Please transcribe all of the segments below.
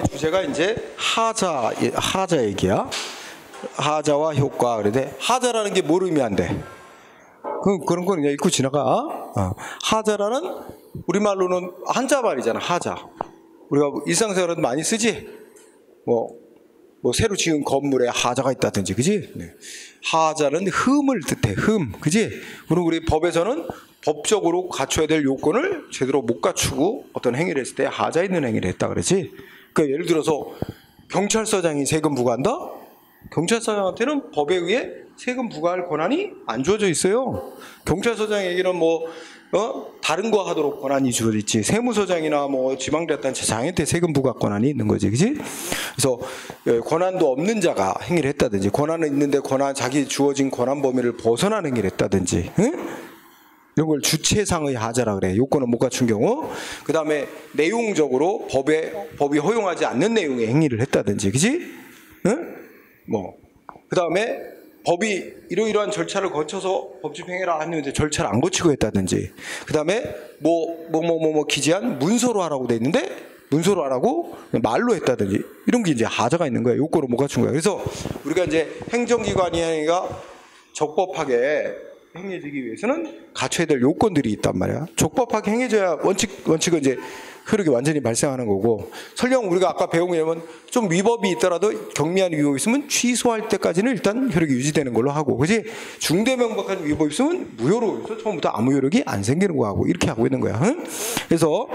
주제가 이제 하자 얘기야. 하자와 효과. 그런데 하자라는 게 뭘 의미한대? 그런 건 그냥 읽고 지나가. 하자라는 우리말로는 한자 말이잖아. 하자. 우리가 일상생활에도 많이 쓰지. 뭐 새로 지은 건물에 하자가 있다든지, 그지? 네. 하자는 흠을 뜻해. 흠, 그지? 그리고 우리 법에서는 법적으로 갖춰야 될 요건을 제대로 못 갖추고 어떤 행위를 했을 때 하자 있는 행위를 했다 그러지. 그러니까 예를 들어서 경찰서장이 세금 부과한다? 경찰서장한테는 법에 의해 세금 부과할 권한이 안 주어져 있어요. 경찰서장에게는 다른 거 하도록 권한이 주어져 있지. 세무서장이나 지방자치단체장한테 세금 부과 권한이 있는 거지, 그지? 그래서 권한도 없는 자가 행위를 했다든지, 권한은 있는데 자기 주어진 권한 범위를 벗어난 행위를 했다든지, 응? 이런 걸 주체상의 하자라 그래. 요건을 못 갖춘 경우. 그 다음에 내용적으로 법이 허용하지 않는 내용의 행위를 했다든지, 그지? 응? 그 다음에 법이 이러이러한 절차를 거쳐서 법 집행해라 하는데 절차를 안 거치고 했다든지, 그 다음에 기재한 문서로 하라고 돼 있는데 문서로 하라고 말로 했다든지, 이런 게 이제 하자가 있는 거야. 요건을 못 갖춘 거야. 그래서 우리가 이제 행정기관이 행위가 적법하게 행해지기 위해서는 갖춰야 될 요건들이 있단 말이야. 적법하게 행해져야 원칙은 이제 효력이 완전히 발생하는 거고, 설령 우리가 아까 배운 거냐면 좀 위법이 있더라도 경미한 위법이 있으면 취소할 때까지는 일단 효력이 유지되는 걸로 하고, 그지? 중대 명백한 위법이 있으면 무효로 해서 처음부터 아무 효력이 안 생기는 거 하고, 이렇게 하고 있는 거야. 응? 그래서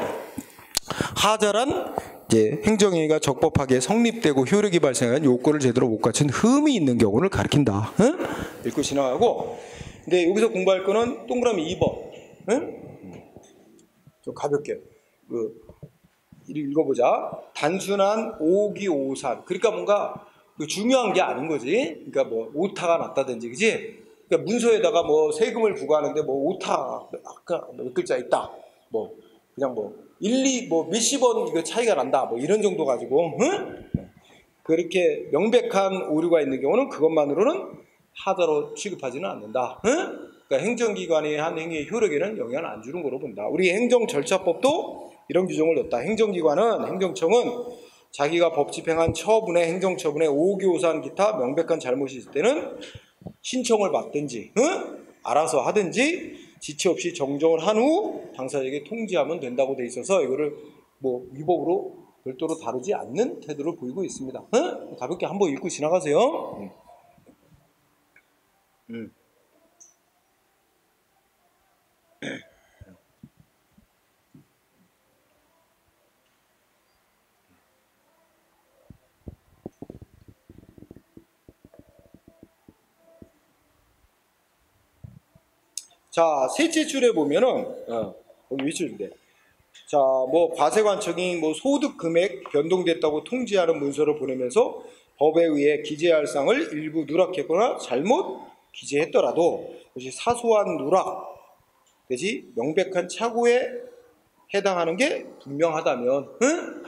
하자란 이제 행정행위가 적법하게 성립되고 효력이 발생한 요건을 제대로 못 갖춘 흠이 있는 경우를 가리킨다. 응? 읽고 지나가고. 근데 여기서 공부할 거는 동그라미 2번. 응? 좀 가볍게. 읽어보자. 단순한 오기오산. 그러니까 뭔가 중요한 게 아닌 거지. 그러니까 오타가 났다든지, 그지? 그러니까 문서에다가 세금을 부과하는데 오타 아까 몇 글자 있다. 그냥 1, 2, 몇십 원 이거 차이가 난다. 이런 정도 가지고, 응? 그렇게 명백한 오류가 있는 경우는 그것만으로는 하자로 취급하지는 않는다. 응? 그러니까 행정기관이 한 행위의 효력에는 영향을 안 주는 거로 본다. 우리 행정절차법도 이런 규정을 넣었다. 행정청은 자기가 법 집행한 처분에 행정처분에 오기오사한 기타 명백한 잘못이 있을 때는 신청을 받든지, 응? 알아서 하든지 지체 없이 정정을 한 후 당사자에게 통지하면 된다고 돼 있어서 이거를 위법으로 별도로 다루지 않는 태도를 보이고 있습니다. 응? 가볍게 한번 읽고 지나가세요. 자, 셋째 줄에 보면은, 여기 위줄인데. 자, 과세관청이 소득 금액 변동됐다고 통지하는 문서를 보내면서 법에 의해 기재할 사항을 일부 누락했거나 잘못 기재했더라도 그것이 사소한 누락 내지 명백한 착오에 해당하는 게 분명하다면, 응?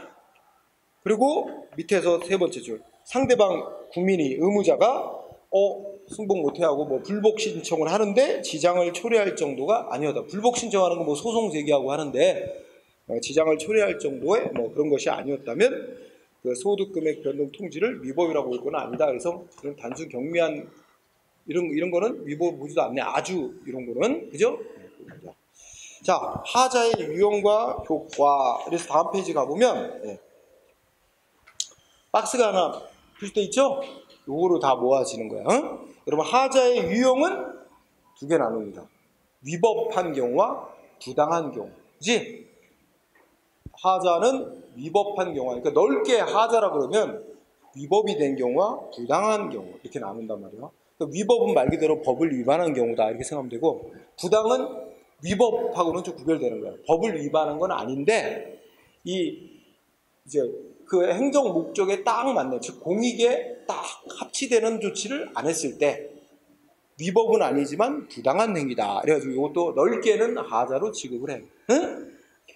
그리고 밑에서 세 번째 줄. 상대방 국민이 의무자가 승복 못해하고 불복 신청을 하는데 지장을 초래할 정도가 아니었다. 불복 신청하는 거 소송 제기하고 하는데 지장을 초래할 정도의 그런 것이 아니었다면 그 소득금액 변동 통지를 위법이라고 볼 건 아니다. 그래서 그런 단순 경미한 이런 거는 위법 보지도 않네. 아주 이런 거는, 그죠? 자, 하자의 유형과 효과. 그래서 다음 페이지 가보면 박스가 하나 표시돼 있죠? 요거로 다 모아지는 거야. 응? 여러분, 하자의 유형은 두 개 나눕니다. 위법한 경우와 부당한 경우. 그지? 하자는 위법한 경우, 그러니까 넓게 하자라 그러면 위법이 된 경우와 부당한 경우 이렇게 나눈단 말이야. 그러니까 위법은 말 그대로 법을 위반한 경우다 이렇게 생각하면 되고, 부당은 위법하고는 좀 구별되는 거야. 법을 위반한 건 아닌데 이제 그 행정 목적에 딱 맞는, 즉 공익에 딱 합치되는 조치를 안 했을 때 위법은 아니지만 부당한 행위다. 그래가지고 이것도 넓게는 하자로 취급을 해. 응?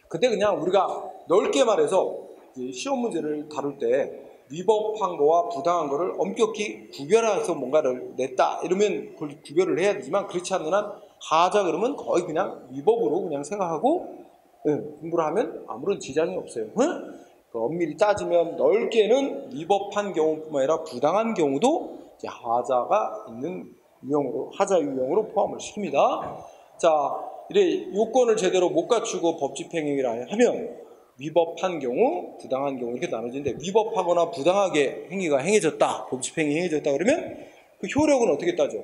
근데 그냥 우리가 넓게 말해서 시험 문제를 다룰 때 위법한 거와 부당한 거를 엄격히 구별해서 뭔가를 냈다 이러면 그걸 구별을 해야 되지만, 그렇지 않는 한 하자 그러면 거의 그냥 위법으로 그냥 생각하고 공부를 하면 아무런 지장이 없어요. 응? 엄밀히 따지면 넓게는 위법한 경우뿐만 아니라 부당한 경우도 이제 하자가 있는 유형으로, 하자 유형으로 포함을 시킵니다. 자, 이래 요건을 제대로 못 갖추고 법집행위라 하면 위법한 경우, 부당한 경우 이렇게 나눠지는데, 위법하거나 부당하게 행위가 행해졌다, 법집행위 행해졌다 그러면 그 효력은 어떻게 따져?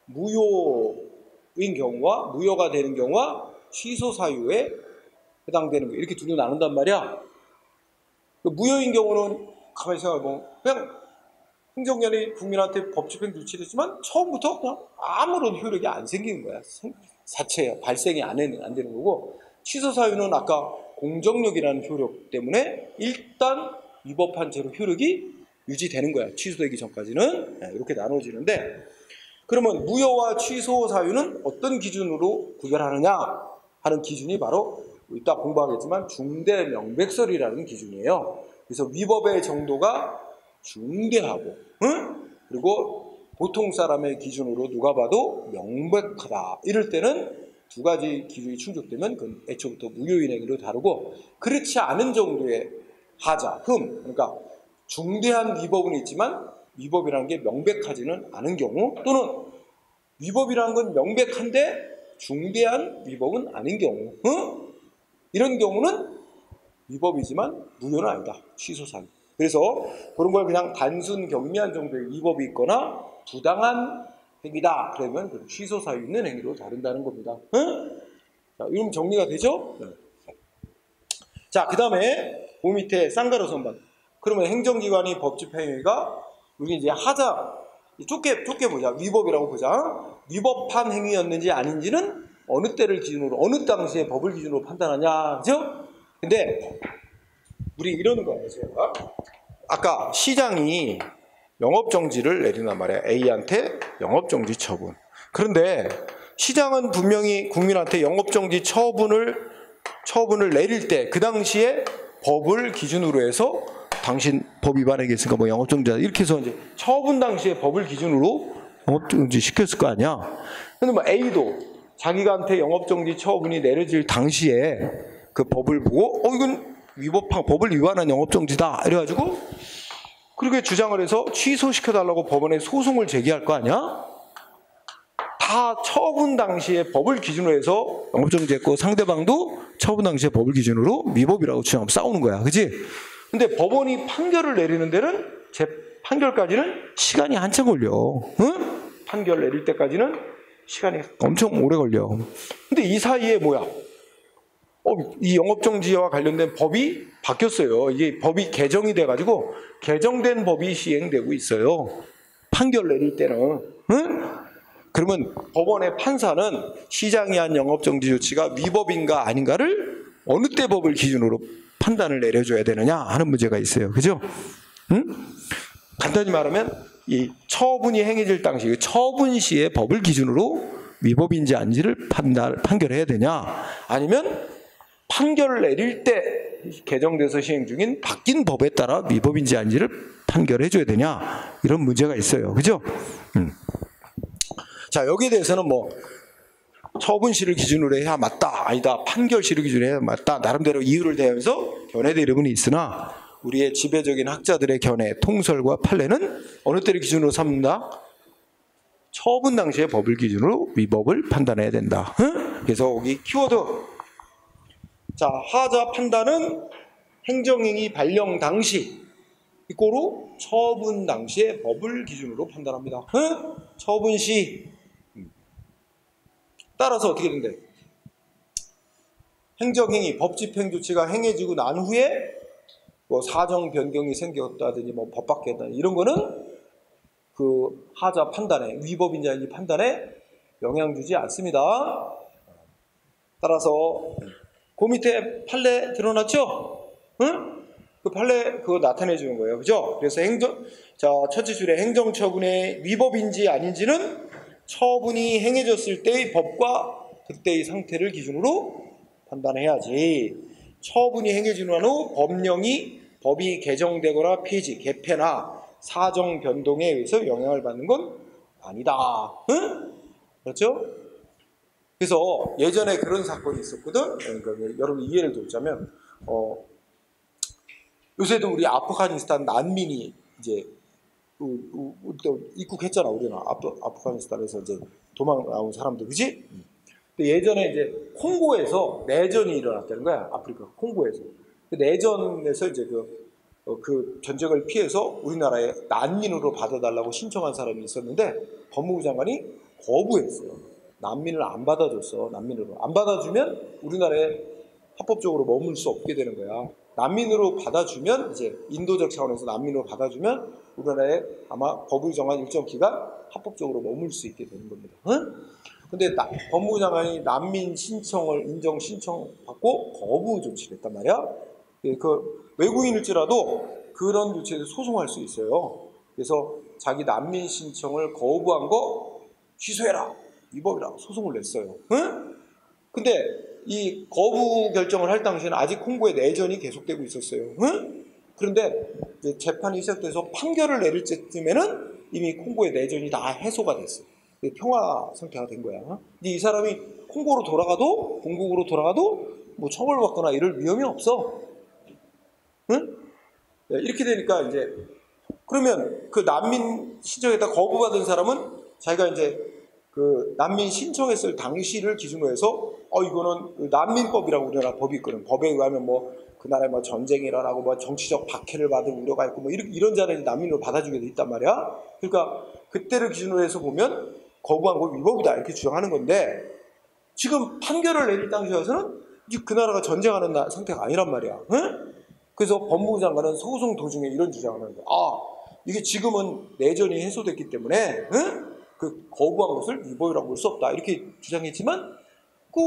무효인 경우와 무효가 되는 경우와 취소 사유에 해당되는 거, 이렇게 두 개로 나눈단 말이야. 그 무효인 경우는 가만히 생각해보면 그냥 행정관이 국민한테 법집행 조치를 했지만 처음부터 그냥 아무런 효력이 안 생기는 거야. 자체 발생이 안 되는 거고, 취소 사유는 아까 공정력이라는 효력 때문에 일단 위법한 채로 효력이 유지되는 거야. 취소되기 전까지는. 이렇게 나눠지는데, 그러면 무효와 취소 사유는 어떤 기준으로 구별하느냐 하는 기준이 바로 이따 공부하겠지만 중대명백설이라는 기준이에요. 그래서 위법의 정도가 중대하고, 그리고 보통 사람의 기준으로 누가 봐도 명백하다, 이럴 때는 두 가지 기준이 충족되면 그건 애초부터 무효인 행위로 다루고, 그렇지 않은 정도의 하자, 그러니까 중대한 위법은 있지만 위법이라는 게 명백하지는 않은 경우, 또는 위법이라는 건 명백한데 중대한 위법은 아닌 경우, 이런 경우는 위법이지만 무효는 아니다, 취소사유. 그래서 그런 걸 그냥 단순 경미한 정도의 위법이 있거나 부당한 행위다 그러면 그 취소사유 있는 행위로 다룬다는 겁니다. 자, 이러면 정리가 되죠? 네. 자, 그 다음에 그 밑에 쌍가루 선반. 그러면 행정기관이 법집행위가 우리 이제 하자, 좁게 보자. 위법이라고 보자. 위법한 행위였는지 아닌지는 어느 때를 기준으로, 어느 당시에 법을 기준으로 판단하냐, 그죠? 근데 우리 이러는 거예요, 제가. 아까 시장이 영업정지를 내린단 말이야. A한테 영업정지 처분. 그런데 시장은 분명히 국민한테 영업정지 처분을 내릴 때 그 당시에 법을 기준으로 해서 당신 법 위반했으니까 뭐 영업정지다 이렇게 해서 이제 처분 당시에 법을 기준으로 영업정지 시켰을 거 아니야. 근데 뭐 A도 자기한테 영업정지 처분이 내려질 당시에 그 법을 보고 이건 법을 위반한 영업정지다 이래가지고 그렇게 주장을 해서 취소시켜달라고 법원에 소송을 제기할 거 아니야? 다 처분 당시에 법을 기준으로 해서 영업정지했고 상대방도 처분 당시에 법을 기준으로 위법이라고 주장하면 싸우는 거야. 그치? 근데 법원이 판결을 내리는 데는 판결까지는 시간이 한참 걸려. 응? 판결 내릴 때까지는 시간이 엄청 오래 걸려. 근데 이 사이에 뭐야? 이 영업정지와 관련된 법이 바뀌었어요. 이게 법이 개정이 돼가지고 개정된 법이 시행되고 있어요. 판결 내릴 때는. 응? 그러면 법원의 판사는 시장이 한 영업정지 조치가 위법인가 아닌가를 어느 때 법을 기준으로 판단을 내려줘야 되느냐 하는 문제가 있어요. 그죠? 응? 간단히 말하면 이 처분이 행해질 당시 처분 시의 법을 기준으로 위법인지 아닌지를 판결해야 되냐, 아니면 판결을 내릴 때 개정돼서 시행 중인 바뀐 법에 따라 위법인지 아닌지를 판결해줘야 되냐, 이런 문제가 있어요. 그죠? 자, 여기에 대해서는 뭐 처분시를 기준으로 해야 맞다, 아니다, 판결시를 기준으로 해야 맞다, 나름대로 이유를 대면서 견해의 이름은 있으나 우리의 지배적인 학자들의 견해, 통설과 판례는 어느 때를 기준으로 삼는다? 처분 당시의 법을 기준으로 위법을 판단해야 된다. 그래서 여기 키워드. 자, 하자 판단은 행정행위 발령 당시 이꼬로 처분 당시의 법을 기준으로 판단합니다. 처분 시. 따라서 어떻게 된대? 행정행위, 법집행 조치가 행해지고 난 후에 뭐 사정 변경이 생겼다든지 뭐 법 바뀌었다든지 이런 거는 그 하자 판단에, 위법인지 아닌지 판단에 영향 주지 않습니다. 따라서 그 밑에 판례 드러났죠? 응? 그 판례 그거 나타내 주는 거예요. 그죠? 그래서 첫째 줄에 행정처분의 위법인지 아닌지는 처분이 행해졌을 때의 법과 그때의 상태를 기준으로 판단해야지. 처분이 행해진 후 법이 개정되거나 폐지, 개폐나 사정 변동에 의해서 영향을 받는 건 아니다. 응? 그렇죠? 그래서 예전에 그런 사건이 있었거든. 그러니까 여러분 이해를 돕자면 요새도 우리 아프가니스탄 난민이 이제 또 입국했잖아. 우리는 아프가니스탄에서 이제 도망 나온 사람들, 그지? 근데 예전에 이제 콩고에서 내전이 일어났다는 거야. 아프리카 콩고에서. 그 내전에서 이제 그 전쟁을 피해서 우리나라에 난민으로 받아달라고 신청한 사람이 있었는데 법무부 장관이 거부했어요. 난민을 안 받아줬어. 난민으로 안 받아주면 우리나라에 합법적으로 머물 수 없게 되는 거야. 난민으로 받아주면, 이제 인도적 차원에서 난민으로 받아주면 우리나라에 아마 법이 정한 일정 기간 합법적으로 머물 수 있게 되는 겁니다. 응? 근데 법무부 장관이 난민 신청을 인정 신청 받고 거부 조치를 했단 말이야. 그 외국인일지라도 그런 조치에서 소송할 수 있어요. 그래서 자기 난민 신청을 거부한 거 취소해라, 위법이라 소송을 냈어요. 응? 근데 이 거부 결정을 할 당시에는 아직 콩고의 내전이 계속되고 있었어요. 응? 그런데 이제 재판이 시작돼서 판결을 내릴 때쯤에는 이미 콩고의 내전이 다 해소가 됐어요. 평화 상태가 된 거야. 근데 이 사람이 콩고로 돌아가도, 본국으로 돌아가도 뭐 처벌받거나 이럴 위험이 없어. 응? 이렇게 되니까 이제 그러면 그 난민 신청에다 거부받은 사람은 자기가 이제 그 난민 신청했을 당시를 기준으로 해서 이거는 그 난민법이라고 우리나라 법이 있거든. 법에 의하면 뭐 그 나라에 뭐 전쟁이 일어나고 뭐 정치적 박해를 받을 우려가 있고 뭐 이런 자를 난민으로 받아주게 돼 있단 말이야. 그러니까 그때를 기준으로 해서 보면 거부한 거 위법이다 이렇게 주장하는 건데, 지금 판결을 내릴 당시에서는 이제 그 나라가 전쟁하는 상태가 아니란 말이야. 응? 그래서 법무부 장관은 소송 도중에 이런 주장을 하는 거야. 이게 지금은 내전이 해소됐기 때문에 그 거부한 것을 위법이라고 볼 수 없다 이렇게 주장했지만, 그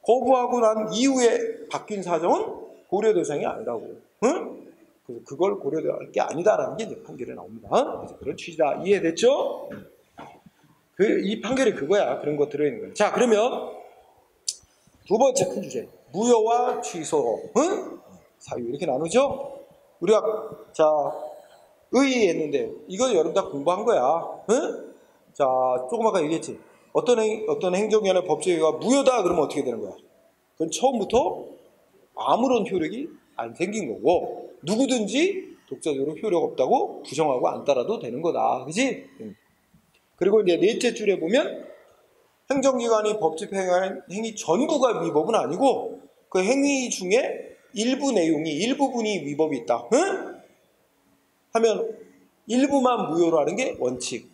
거부하고 난 이후에 바뀐 사정은 고려 대상이 아니라고. 그래서 그걸 고려할 게 아니다라는 게 이제 판결에 나옵니다. 그래서 그런 취지다. 이해됐죠? 이 판결이 그거야. 그런 거 들어있는 거야. 자, 그러면 두 번째 큰 주제, 무효와 취소, 사유 이렇게 나누죠. 우리가 자 의의했는데 이거 여러분 다 공부한 거야. 자, 조금 아까 얘기했지. 어떤 행정위원회 법제위가 무효다 그러면 어떻게 되는 거야? 그건 처음부터 아무런 효력이 안 생긴 거고, 누구든지 독자적으로 효력 없다고 부정하고 안 따라도 되는 거다. 그지? 그리고 이제 넷째 줄에 보면 행정기관이 법 집행하는 행위 전부가 위법은 아니고 그 행위 중에 일부분이 위법이 있다. 하면 일부만 무효로 하는 게 원칙.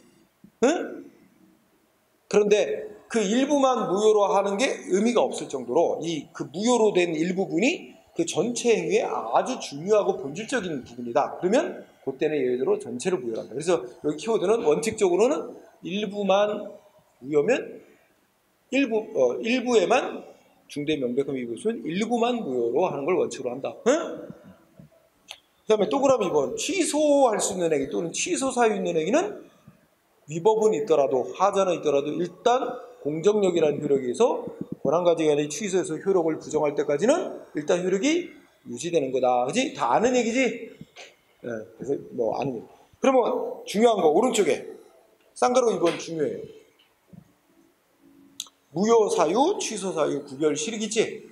그런데 그 일부만 무효로 하는 게 의미가 없을 정도로 그 무효로 된 일부분이 그 전체 행위에 아주 중요하고 본질적인 부분이다. 그러면 그때는 예를 들어 전체를 무효로 한다. 그래서 여기 키워드는 원칙적으로는 일부만 무효면 일부에만 중대 명백한 위법이 있으면 일부만 무효로 하는 걸 원칙으로 한다. 그 다음에 또 그러면 이번 취소할 수 있는 행위 또는 취소 사유 있는 행위는 위법은 있더라도, 하자는 있더라도 일단 공정력이라는 효력에 의해서 권한가지기관이 취소해서 효력을 부정할 때까지는 일단 효력이 유지되는 거다. 그지? 다 아는 얘기지? 네, 그래서 뭐 아는 얘기. 그러면 중요한 거 오른쪽에 쌍가루 2번 중요해요. 무효 사유, 취소 사유 구별 실익이지?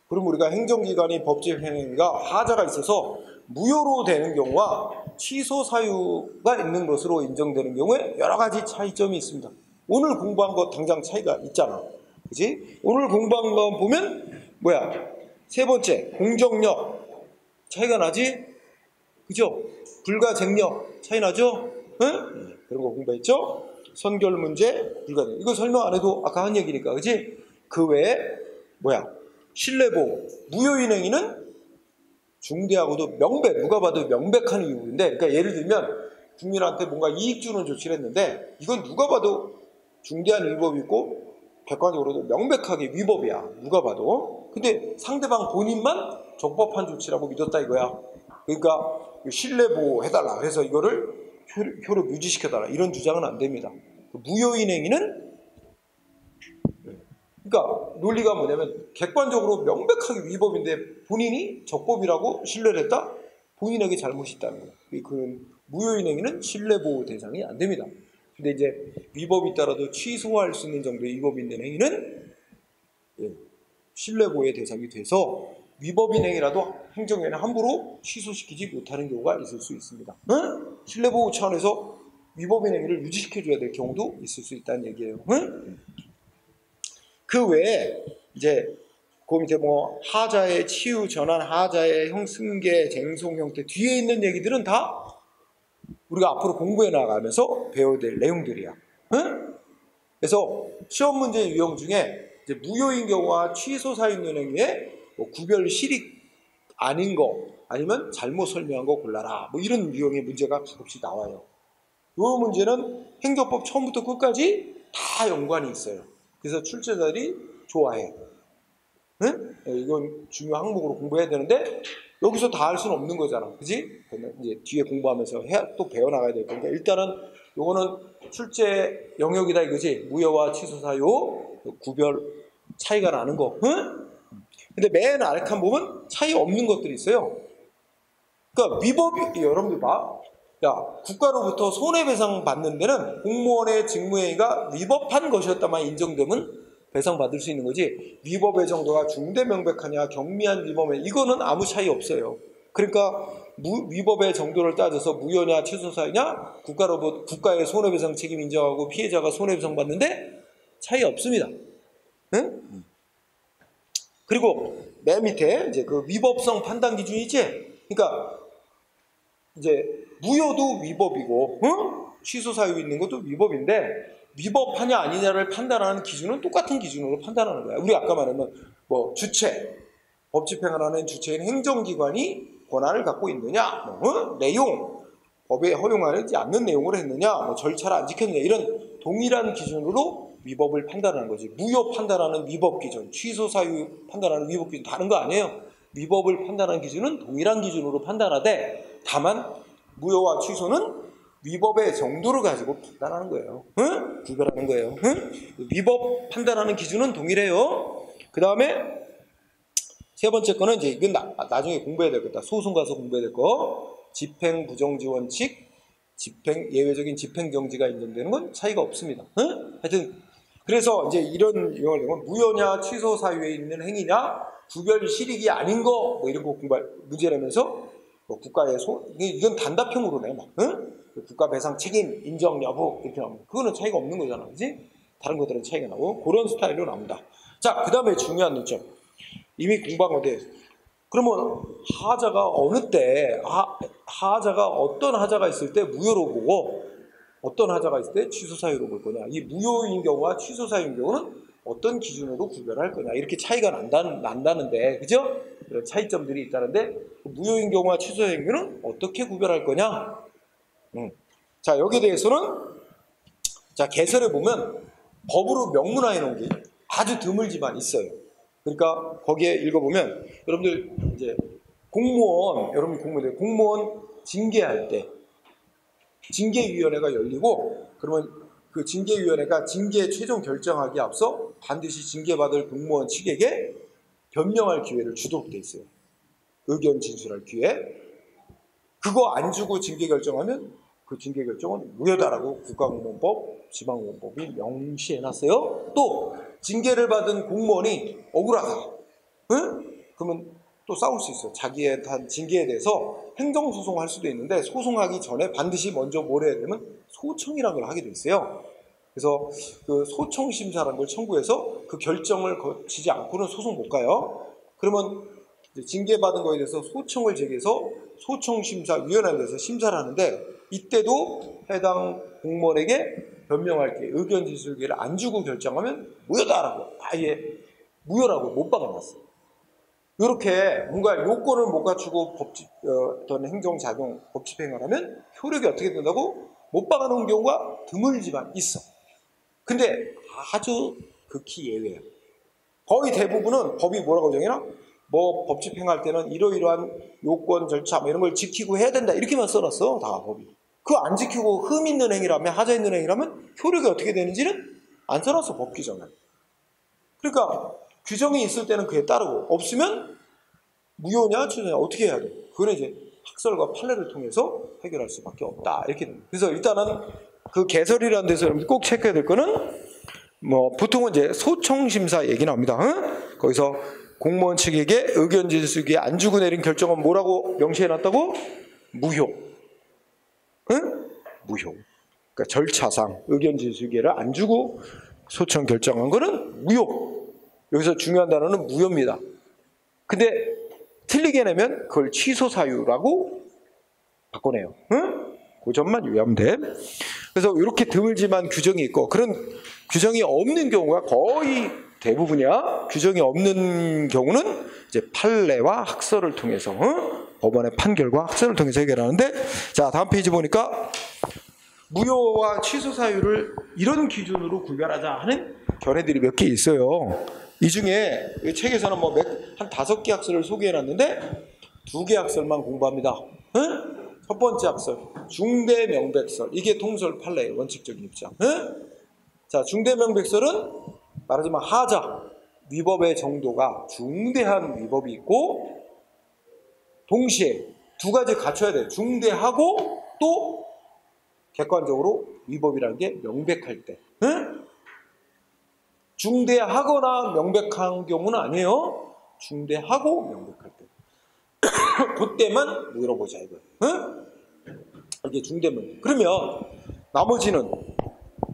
그럼 우리가 행정기관이 법제행위가 하자가 있어서 무효로 되는 경우와 취소 사유가 있는 것으로 인정되는 경우에 여러 가지 차이점이 있습니다. 오늘 공부한 거 당장 차이가 있잖아. 그지? 오늘 공부한 거 보면 뭐야? 세 번째, 공정력 차이가 나지? 그죠? 불가쟁력 차이 나죠? 응? 그런 거 공부했죠? 선결 문제, 불가쟁력. 이거 설명 안 해도 아까 한 얘기니까, 그지? 그 외에 뭐야? 신뢰보호, 무효인 행위는 중대하고도 누가 봐도 명백한 이유인데, 그러니까 예를 들면 국민한테 뭔가 이익 주는 조치를 했는데 이건 누가 봐도 중대한 위법이 있고 객관적으로도 명백하게 위법이야. 누가 봐도. 근데 상대방 본인만 적법한 조치라고 믿었다 이거야. 그러니까 신뢰보호 해달라. 그래서 이거를 효력 유지시켜달라. 이런 주장은 안 됩니다. 무효인 행위는 그러니까 논리가 뭐냐면 객관적으로 명백하게 위법인데 본인이 적법이라고 신뢰를 했다? 본인에게 잘못이 있다는 거예요. 그 무효인 행위는 신뢰보호 대상이 안 됩니다. 근데 이제 위법이 있더라도 취소할 수 있는 정도의 위법이 있는 행위는 신뢰보호의 대상이 돼서 위법인 행위라도 행정위원회 함부로 취소시키지 못하는 경우가 있을 수 있습니다. 응? 신뢰보호 차원에서 위법인 행위를 유지시켜줘야 될 경우도 있을 수 있다는 얘기예요. 응? 그 외에 이제 그 밑에 뭐 하자의 치유 전환, 하자의 승계, 쟁송 형태 뒤에 있는 얘기들은 다 우리가 앞으로 공부해 나가면서 배워야 될 내용들이야. 응? 그래서 시험 문제 유형 중에 이제 무효인 경우와 취소 사유 있는 행위에 뭐 구별 실익 아닌 거 아니면 잘못 설명한 거 골라라. 뭐 이런 유형의 문제가 가끔씩 나와요. 이 문제는 행정법 처음부터 끝까지 다 연관이 있어요. 그래서 출제자들이 좋아해. 응? 이건 중요한 항목으로 공부해야 되는데 여기서 다 할 수는 없는 거잖아, 그지? 그러면 이제 뒤에 공부하면서 또 배워나가야 될 건데 일단은 요거는 출제 영역이다 이거지. 무효와 취소 사유 구별 차이가 나는 거. 응? 근데 맨 아래 칸 보면 차이 없는 것들이 있어요. 그러니까 위법이 여러분들 봐. 야, 국가로부터 손해배상 받는 데는 공무원의 직무행위가 위법한 것이었다만 인정되면 배상받을 수 있는 거지. 위법의 정도가 중대 명백하냐 경미한 위법에 이거는 아무 차이 없어요. 그러니까 위법의 정도를 따져서 무효냐 취소 사유냐 국가로부터 국가의 손해배상 책임 인정하고 피해자가 손해배상 받는데 차이 없습니다. 응? 그리고 맨 밑에 이제 그 위법성 판단 기준이 있지. 그러니까 이제 무효도 위법이고, 응? 취소 사유 있는 것도 위법인데 위법하냐 아니냐를 판단하는 기준은 똑같은 기준으로 판단하는 거야. 우리 아까 말하면 뭐 주체, 법 집행을 하는 주체인 행정기관이 권한을 갖고 있느냐, 뭐, 내용, 법에 허용하지 않는 내용으로 했느냐, 뭐 절차를 안 지켰느냐 이런 동일한 기준으로 위법을 판단하는 거지. 무효 판단하는 위법 기준, 취소 사유 판단하는 위법 기준 다른 거 아니에요. 위법을 판단하는 기준은 동일한 기준으로 판단하되 다만 무효와 취소는 위법의 정도를 가지고 판단하는 거예요. 응? 구별하는 거예요. 응? 위법 판단하는 기준은 동일해요. 그 다음에 세 번째 거는 이제 이건 나중에 공부해야 되겠다. 소송 가서 공부해야 될 거. 집행 부정지 원칙, 집행 예외적인 집행 정지가 인정되는 건 차이가 없습니다. 응? 하여튼 그래서 이제 이런 유형을 내면 무효냐 취소 사유에 있는 행위냐 구별 실익이 아닌 거 뭐 이런 거 공부 문제 내면서 뭐 국가의 이건 단답형으로 내 막. 응? 국가 배상 책임 인정 여부 이렇게 나옵니다. 그거는 차이가 없는 거잖아, 그지? 다른 것들은 차이가 나고 그런 스타일로 나옵니다. 자, 그 다음에 중요한 논점. 이미 공부한 건데 그러면 하자가 어느 때 하자가 어떤 하자가 있을 때 무효로 보고 어떤 하자가 있을 때 취소 사유로 볼 거냐. 이 무효인 경우와 취소 사유인 경우는 어떤 기준으로 구별할 거냐. 이렇게 차이가 난다는데 그죠? 이런 차이점들이 있다는데 무효인 경우와 취소 사유인 경우는 어떻게 구별할 거냐. 자, 여기에 대해서는 자 개설에 보면 법으로 명문화해 놓은 게 아주 드물지만 있어요. 그러니까 거기에 읽어보면 여러분들 이제 공무원 징계할 때 징계위원회가 열리고 그러면 그 징계위원회가 징계 최종 결정하기에 앞서 반드시 징계받을 공무원 측에게 변명할 기회를 주도록 돼 있어요. 의견 진술할 기회. 그거 안 주고 징계 결정하면 그 징계 결정은 무효다라고 국가공무원법, 지방공무원법이 명시해놨어요. 또 징계를 받은 공무원이 억울하다. 응? 그러면 또 싸울 수 있어요. 자기의 징계에 대해서 행정소송할 수도 있는데 소송하기 전에 반드시 먼저 뭘 해야 되면 소청이라는 걸 하게 돼 있어요. 그래서 그 소청심사라는 걸 청구해서 그 결정을 거치지 않고는 소송 못 가요. 그러면 이제 징계받은 거에 대해서 소청을 제기해서 소청심사위원회에서 심사를 하는데 이때도 해당 공무원에게 변명할 게 의견 진술 기회를 안 주고 결정하면 무효다라고 아예 무효라고 못 박아놨어요. 이렇게 뭔가 요건을 못 갖추고 어떤 행정작용, 법집행을 하면 효력이 어떻게 된다고 못 박아놓은 경우가 드물지만 있어. 근데 아주 극히 예외예요. 거의 대부분은 법이 뭐라고 정해놔? 뭐 법집행할 때는 이러이러한 요건, 절차 뭐 이런 걸 지키고 해야 된다 이렇게만 써놨어 다 법이. 그거 안 지키고 흠 있는 행위라면 하자 있는 행위라면 효력이 어떻게 되는지는 안 써놨어 법 규정에. 그러니까 규정이 있을 때는 그에 따르고 없으면 무효냐 취소냐 어떻게 해야 돼? 그건 이제 학설과 판례를 통해서 해결할 수밖에 없다 이렇게 됩니다. 그래서 일단은 그 개설이라는 데서 여러분들 꼭 체크해야 될 거는 뭐 보통은 이제 소청심사 얘기 나옵니다. 응? 거기서 공무원 측에게 의견 진술기에 안 주고 내린 결정은 뭐라고 명시해놨다고? 무효. 응? 무효. 그러니까 절차상 의견 진술기를 안 주고 소청 결정한 거는 무효. 여기서 중요한 단어는 무효입니다. 근데 틀리게 내면 그걸 취소 사유라고 바꿔내요. 응? 그 점만 유의하면 돼. 그래서 이렇게 드물지만 규정이 있고, 그런 규정이 없는 경우가 거의 대부분이야. 규정이 없는 경우는 이제 판례와 학설을 통해서 법원의 판결과 학설을 통해서 해결하는데, 자 다음 페이지 보니까 무효와 취소 사유를 이런 기준으로 구별하자 하는 견해들이 몇 개 있어요. 이 중에 이 책에서는 뭐 한 5개 학설을 소개해놨는데 2개 학설만 공부합니다. 응? 첫 번째 학설, 중대명백설. 이게 통설 판례의 원칙적인 입장. 응? 자, 중대명백설은 말하자면 하자, 위법의 정도가 중대한 위법이 있고, 동시에 2가지 갖춰야 돼. 중대하고 또 객관적으로 위법이라는 게 명백할 때. 응? 중대하거나 명백한 경우는 아니에요. 중대하고 명백할 때. 그때만 물어보자 이거예요. 응? 이게 중대면. 그러면 나머지는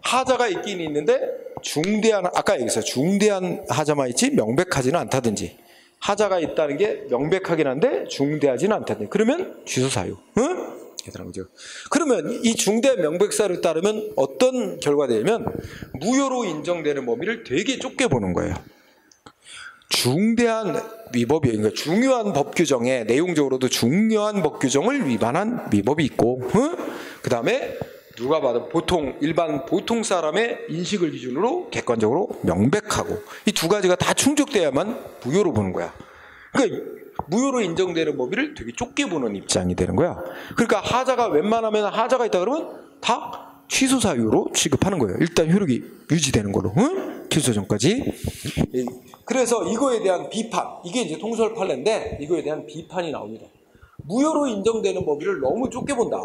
하자가 있긴 있는데 중대한, 아까 얘기했어요. 중대한 하자만 있지 명백하지는 않다든지, 하자가 있다는 게 명백하긴 한데 중대하지는 않다든지, 그러면 취소 사유. 응? 거죠. 그러면 이 중대 명백사를 따르면 어떤 결과가 되냐면 무효로 인정되는 범위를 되게 좁게 보는 거예요. 중대한 위법이, 그러니까 중요한 법 규정에 내용적으로도 중요한 법 규정을 위반한 위법이 있고, 그 다음에 누가 봐도 일반 보통 사람의 인식을 기준으로 객관적으로 명백하고, 이 2가지가 다 충족돼야만 무효로 보는 거야. 그러니까 무효로 인정되는 범위를 되게 좁게 보는 입장이 되는 거야. 그러니까 하자가 웬만하면 하자가 있다 그러면 다 취소 사유로 취급하는 거예요. 일단 효력이 유지되는 거로, 응? 취소 전까지. 그래서 이거에 대한 비판, 이게 이제 통설 판례인데 이거에 대한 비판이 나옵니다. 무효로 인정되는 범위를 너무 좁게 본다.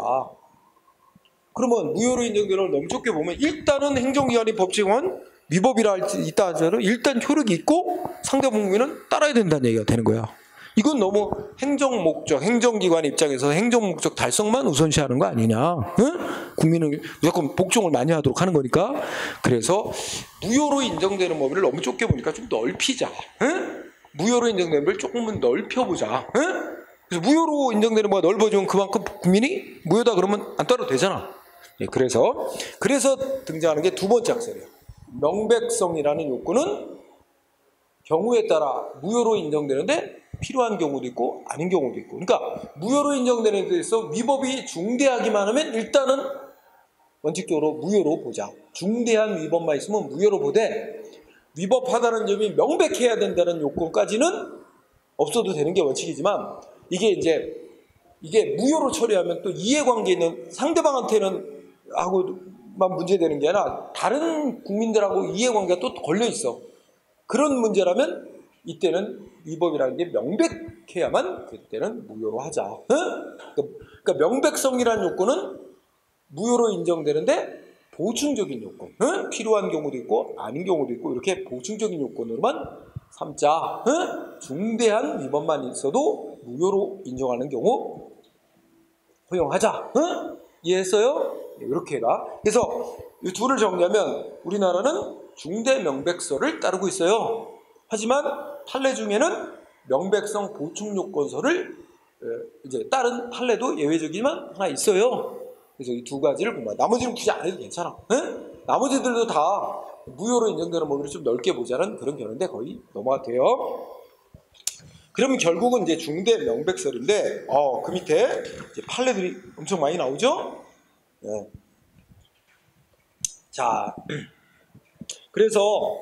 그러면 무효로 인정되는 걸 너무 좁게 보면 일단은 행정기관이 법칙은 위법이라 있다 하더라도 일단 효력이 있고 상대 법무위는 따라야 된다는 얘기가 되는 거야. 이건 너무 행정목적, 행정기관 입장에서 행정목적 달성만 우선시하는 거 아니냐. 응? 국민은 무조건 복종을 많이 하도록 하는 거니까. 그래서 무효로 인정되는 범위를 너무 좁게 보니까 좀 넓히자. 응? 무효로 인정되는 범위를 조금은 넓혀보자. 응? 그래서 무효로 인정되는 범위가 넓어지면 그만큼 국민이 무효다 그러면 안 따라도 되잖아. 예, 그래서 등장하는 게 2번째 학설이에요. 명백성이라는 요건은 경우에 따라 무효로 인정되는데 필요한 경우도 있고 아닌 경우도 있고, 그러니까 무효로 인정되는 데 있어서 위법이 중대하기만 하면 일단은 원칙적으로 무효로 보자. 중대한 위법만 있으면 무효로 보되 위법하다는 점이 명백해야 된다는 요건까지는 없어도 되는 게 원칙이지만, 이게 무효로 처리하면 또 이해관계 있는 상대방한테는 하고만 문제되는 게 아니라 다른 국민들하고 이해관계가 또 걸려 있어. 그런 문제라면 이때는 위법이라는 게 명백해야만 그때는 무효로 하자. 그러니까 명백성이라는 요건은 무효로 인정되는데 보충적인 요건, 필요한 경우도 있고 아닌 경우도 있고 이렇게 보충적인 요건으로만 삼자. 중대한 위법만 있어도 무효로 인정하는 경우 허용하자. 이해했어요? 이렇게가. 그래서 이 둘을 정리하면 우리나라는 중대 명백서를 따르고 있어요. 하지만 판례 중에는 명백성 보충 요건서를 이제 다른 판례도 예외적이지만 하나 있어요. 그래서 이 2가지를 공부해. 나머지는 굳이 안 해도 괜찮아. 나머지들도 다 무효로 인정되는 범위를 좀 넓게 보자는 그런 견해인데 거의 넘어가도 돼요. 그러면 결국은 이제 중대 명백설인데 그 밑에 이제 판례들이 엄청 많이 나오죠. 네. 자, 그래서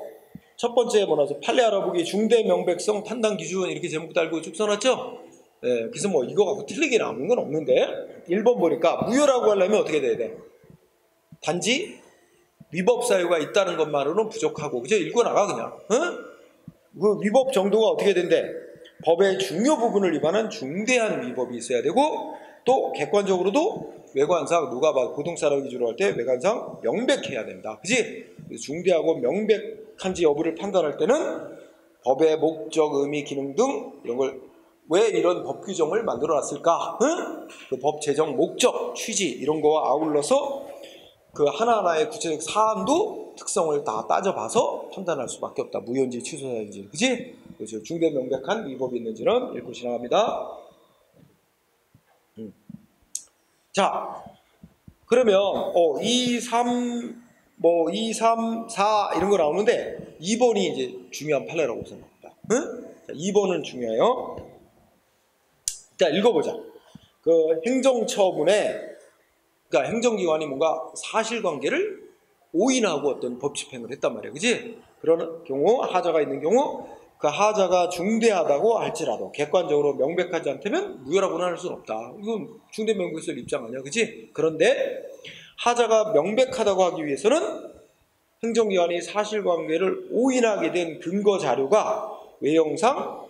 첫 번째 뭐라서 판례 알아보기 중대 명백성 판단 기준 이렇게 제목 달고 쭉 써놨죠. 네, 그래서 뭐 이거 갖고 틀리게 나오는 건 없는데 1번 보니까 무효라고 하려면 어떻게 돼야 돼? 단지 위법 사유가 있다는 것만으로는 부족하고, 그죠? 읽어나가 그냥. 그 위법 정도가 어떻게 된대? 법의 중요 부분을 위반한 중대한 위법이 있어야 되고, 또 객관적으로도 외관상 누가 봐 고등사람 기준으로 할 때 외관상 명백해야 된다. 그지? 중대하고 명백한지 여부를 판단할 때는 법의 목적, 의미, 기능 등 이런 걸 왜 이런 법 규정을 만들어 놨을까? 응? 그 법 제정 목적, 취지 이런 거와 아울러서 그 하나하나의 구체적 사안도 특성을 다 따져봐서 판단할 수밖에 없다. 무효인지 취소사유인지. 그지? 그래서 중대 명백한 위법이 있는지는 읽고 지나갑니다. 자, 그러면 2, 3, 4 이런 거 나오는데 2번이 이제 중요한 판례라고 생각합니다. 응? 자, 2번은 중요해요. 자, 읽어보자. 그 행정처분에, 그러니까 행정기관이 뭔가 사실관계를 오인하고 어떤 법 집행을 했단 말이야. 그지? 그런 경우, 하자가 있는 경우, 그 하자가 중대하다고 할지라도 객관적으로 명백하지 않다면 무효라고는 할 수는 없다. 이건 중대명백설 입장 아니야. 그지? 그런데 하자가 명백하다고 하기 위해서는 행정기관이 사실관계를 오인하게 된 근거 자료가 외형상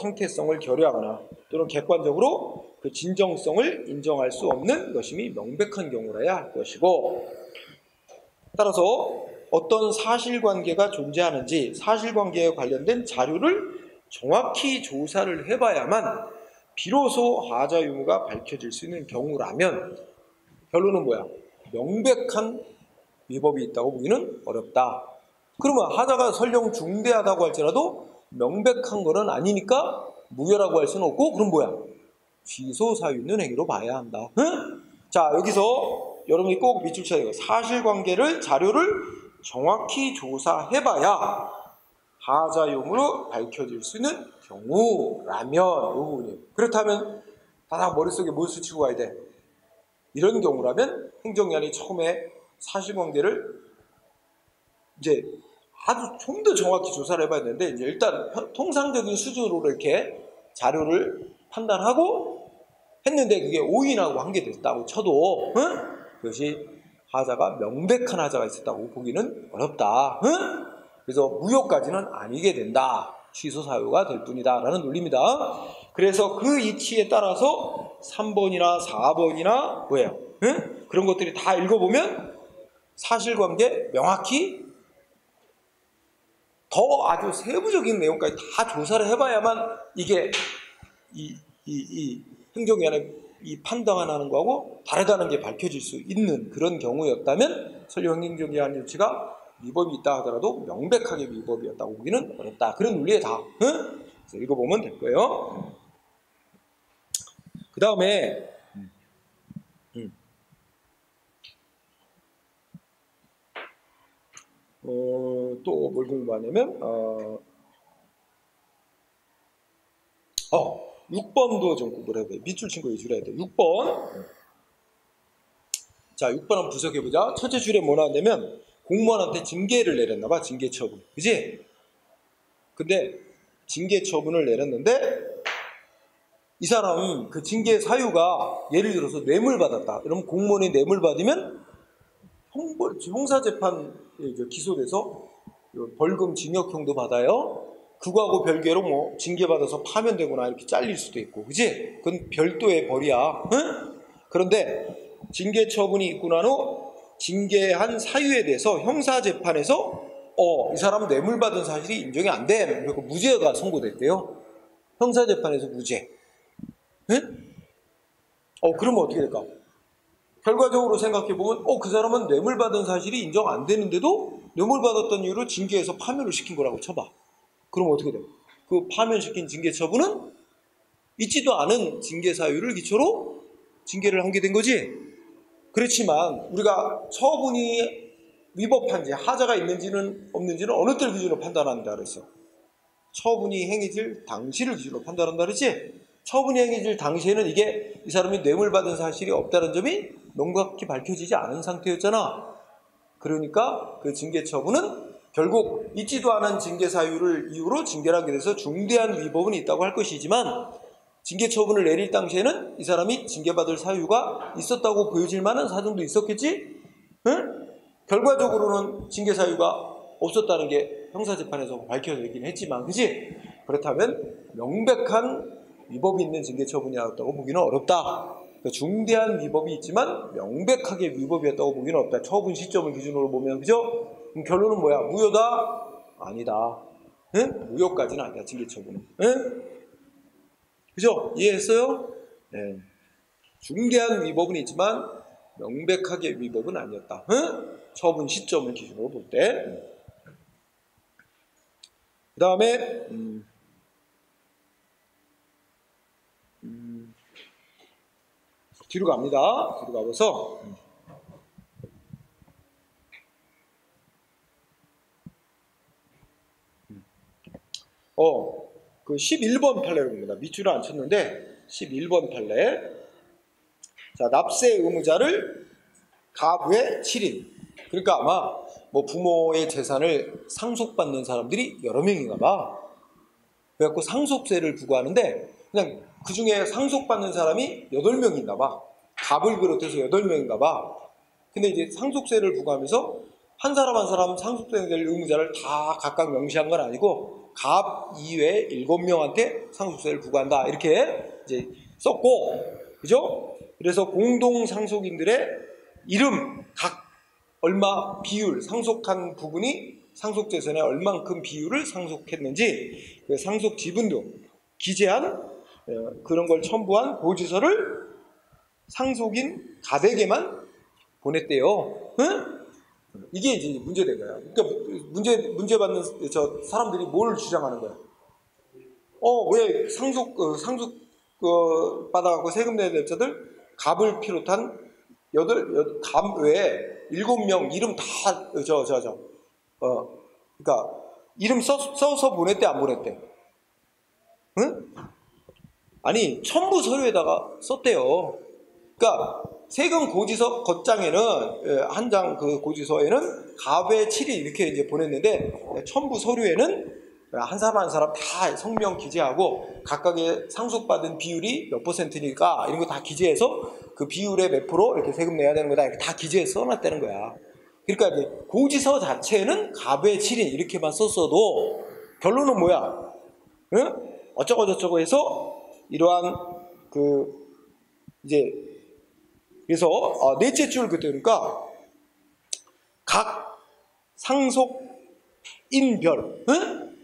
상태성을 결여하거나 또는 객관적으로 그 진정성을 인정할 수 없는 것임이 명백한 경우라야 할 것이고, 따라서 어떤 사실관계가 존재하는지 사실관계에 관련된 자료를 정확히 조사를 해봐야만 비로소 하자 유무가 밝혀질 수 있는 경우라면 결론은 뭐야? 명백한 위법이 있다고 보기는 어렵다. 그러면 하자가 설령 중대하다고 할지라도 명백한 거는 아니니까 무효라고 할 수는 없고, 그럼 뭐야? 취소 사유 있는 행위로 봐야 한다. 응? 자, 여기서 여러분이 꼭 밑줄 쳐야 돼요. 사실관계를, 자료를 정확히 조사해봐야 하자 유무로 밝혀질 수 있는 경우라면, 이 부분이에요. 그렇다면 다 머릿속에 뭘 스치고 가야 돼? 이런 경우라면 행정기관이 처음에 사실관계를 이제 아주 좀 더 정확히 조사를 해봐야 되는데, 이제 일단 통상적인 수준으로 이렇게 자료를 판단하고 했는데 그게 오인하고 한 게 됐다고 쳐도, 응? 그것이 하자가 명백한 하자가 있었다고 보기는 어렵다. 응? 그래서 무효까지는 아니게 된다. 취소 사유가 될 뿐이다 라는 논리입니다. 그래서 그 이치에 따라서 3번이나 4번이나 뭐예요? 응? 그런 것들이 다 읽어보면 사실관계 명확히 더 아주 세부적인 내용까지 다 조사를 해봐야만 이게 이 행정기관의 이 판단하는 거하고 다르다는 게 밝혀질 수 있는 그런 경우였다면 설령 행정기관 조치가 위법이 있다 하더라도 명백하게 위법이었다고 보기는 어렵다. 그런 논리에 다 응? 그래서 읽어보면 될 거예요. 그 다음에 또 뭘 공부하냐면 6번도 좀 공부를 해야 돼. 밑줄 친 거 위주로 해야 돼. 6번. 자, 6번 한번 분석해보자. 첫째 줄에 뭐 나왔냐면 공무원한테 징계를 내렸나 봐. 징계 처분. 그지? 근데 징계 처분을 내렸는데 이 사람 그 징계 사유가 예를 들어서 뇌물 받았다. 그러면 공무원이 뇌물 받으면 형사재판 기소돼서 벌금 징역형도 받아요. 그거하고 별개로 뭐 징계받아서 파면되거나 이렇게 잘릴 수도 있고, 그지? 그건 별도의 벌이야. 응? 그런데 징계 처분이 있고 난 후 징계한 사유에 대해서 형사재판에서 이 사람은 뇌물 받은 사실이 인정이 안 돼. 그리고 무죄가 선고됐대요. 형사재판에서 무죄. 응? 그러면 어떻게 될까? 결과적으로 생각해보면 그 사람은 뇌물 받은 사실이 인정 안 되는데도 뇌물 받았던 이유로 징계해서 파면을 시킨 거라고 쳐봐. 그럼 어떻게 돼요? 그 파면시킨 징계 처분은 있지도 않은 징계 사유를 기초로 징계를 한 게 된 거지. 그렇지만 우리가 처분이 위법한지 하자가 있는지는 없는지는 어느 때를 기준으로 판단한다 그랬어? 처분이 행해질 당시를 기준으로 판단한다 그랬지? 처분이 행해질 당시에는 이게 이 사람이 뇌물 받은 사실이 없다는 점이 명확히 밝혀지지 않은 상태였잖아. 그러니까 그 징계 처분은 결국 있지도 않은 징계 사유를 이유로 징계를 하게 돼서 중대한 위법은 있다고 할 것이지만 징계 처분을 내릴 당시에는 이 사람이 징계받을 사유가 있었다고 보여질 만한 사정도 있었겠지? 응? 결과적으로는 징계 사유가 없었다는 게 형사재판에서 밝혀지긴 했지만, 그치? 그렇다면 명백한 위법이 있는 징계 처분이었다고 보기는 어렵다. 그러니까 중대한 위법이 있지만 명백하게 위법이었다고 보기는 없다. 처분 시점을 기준으로 보면, 그죠? 그럼 결론은 뭐야? 무효다? 아니다. 응? 무효까지는 아니야, 징계처분은. 응? 그죠? 이해했어요? 네. 중대한 위법은 있지만 명백하게 위법은 아니었다. 응? 처분 시점을 기준으로 볼 때. 그 다음에 뒤로 갑니다. 뒤로 가봐서 그 11번 판례를 봅니다. 밑줄을 안 쳤는데 11번 판례. 자, 납세 의무자를 가부의 7인. 그러니까 아마 뭐 부모의 재산을 상속받는 사람들이 여러 명인가 봐. 그래갖고 상속세를 부과하는데 그냥 그 중에 상속받는 사람이 8명인가 봐. 갑을 비롯해서 8명인가 봐. 근데 이제 상속세를 부과하면서 한 사람 한 사람 상속세 낼 의무자를 다 각각 명시한 건 아니고 갑 이외에 7명한테 상속세를 부과한다. 이렇게 이제 썼고, 그죠? 그래서 공동 상속인들의 이름, 각 얼마 비율, 상속한 부분이 상속재산의 얼만큼 비율을 상속했는지 그 상속 지분도 기재한 그런 걸 첨부한 고지서를 상속인 갑에게만 보냈대요. 응? 이게 이제 문제된 거야. 그러니까 문제 받는 저 사람들이 뭘 주장하는 거야? 왜 상속 받아갖고 세금 내야 될 자들 갑을 비롯한 갑 외에 7명 이름 다 그러니까 이름 써서 보냈대 안 보냈대? 응? 아니 첨부 서류에다가 썼대요. 그러니까 세금 고지서 겉장에는 한 장 그 고지서에는 갑의 7일 이렇게 이제 보냈는데 첨부 서류에는 한 사람 한 사람 다 성명 기재하고 각각의 상속받은 비율이 몇 %니까 이런 거 다 기재해서 그 비율의 몇 프로 이렇게 세금 내야 되는 거다 이렇게 다 기재해서 써놨다는 거야. 그러니까 이제 고지서 자체는 갑의 7인 이렇게만 썼어도 결론은 뭐야? 응? 어쩌고 저쩌고 해서 이러한 이제 그래서 넷째 줄 그러니까 각 상속인별, 응?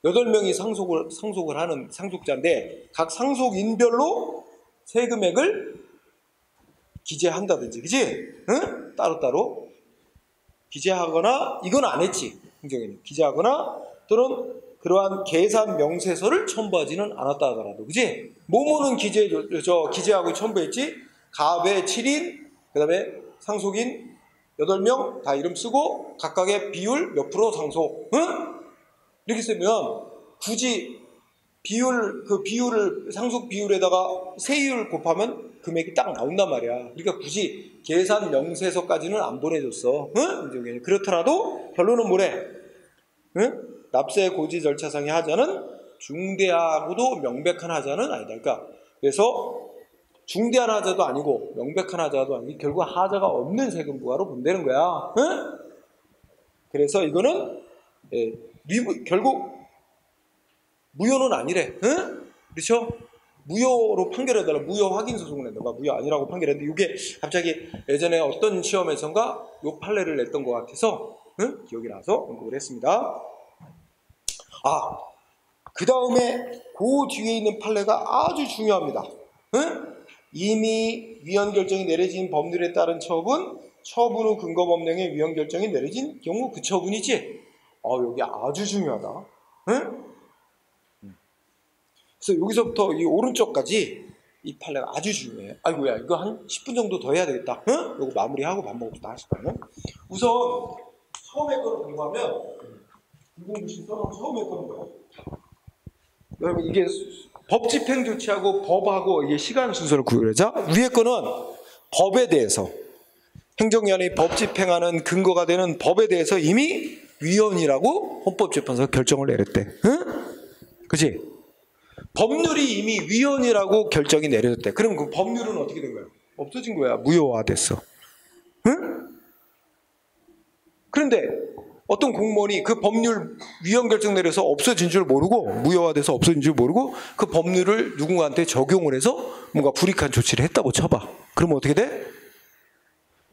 8명이 상속을 하는 상속자인데 각 상속인별로 세금액을 기재한다든지, 그지? 응? 따로따로 기재하거나 이건 안 했지, 행정위는 기재하거나 또는 그러한 계산 명세서를 첨부하지는 않았다 하더라도, 그지? 뭐뭐는 기재하고 첨부했지. 갑의 7인, 그 다음에 상속인 8명 다 이름 쓰고 각각의 비율 몇 프로 상속, 응? 이렇게 쓰면 굳이 비율을 상속 비율에다가 세율 곱하면 금액이 딱 나온단 말이야. 그러니까 굳이 계산 명세서까지는 안 보내줬어. 응? 그렇더라도 결론은 뭐래? 응? 납세 고지 절차상의 하자는 중대하고도 명백한 하자는 아니다. 그러니까 그래서 중대한 하자도 아니고 명백한 하자도 아니고 결국 하자가 없는 세금 부과로 본다는 거야. 응? 그래서 이거는 결국 무효는 아니래. 응? 그렇죠? 무효로 판결해달라. 무효 확인 소송을 낸다. 무효 아니라고 판결했는데 이게 갑자기 예전에 어떤 시험에선가 요 판례를 냈던 것 같아서 응? 기억이 나서 언급을 했습니다. 그 다음에 그 뒤에 있는 판례가 아주 중요합니다. 응? 이미 위헌 결정이 내려진 법률에 따른 처분 후 근거 법령의 위헌 결정이 내려진 경우 그 처분이지. 여기 아주 중요하다. 응? 그래서 여기서부터 이 오른쪽까지 이 판례가 아주 중요해요. 아이고야, 이거 한 10분 정도 더 해야 되겠다. 응? 이거 마무리하고 밥 먹고 나가실 거예요. 우선 처음에 거를 공부하면 공부신 써놓은 처음에 거는 거예요. 여러분 이게 법 집행 조치하고 법하고 이게 시간 순서를 구별하자. 위에 거는 법에 대해서 행정위원회의 법 집행하는 근거가 되는 법에 대해서 이미 위헌이라고 헌법재판소가 결정을 내렸대. 응? 그치? 법률이 이미 위헌이라고 결정이 내려졌대. 그럼 그 법률은 어떻게 된 거야? 없어진 거야. 무효화됐어. 응? 그런데 어떤 공무원이 그 법률 위헌 결정 내려서 없어진 줄 모르고 무효화돼서 없어진 줄 모르고 그 법률을 누군가한테 적용을 해서 뭔가 불이익한 조치를 했다고 쳐봐. 그러면 어떻게 돼?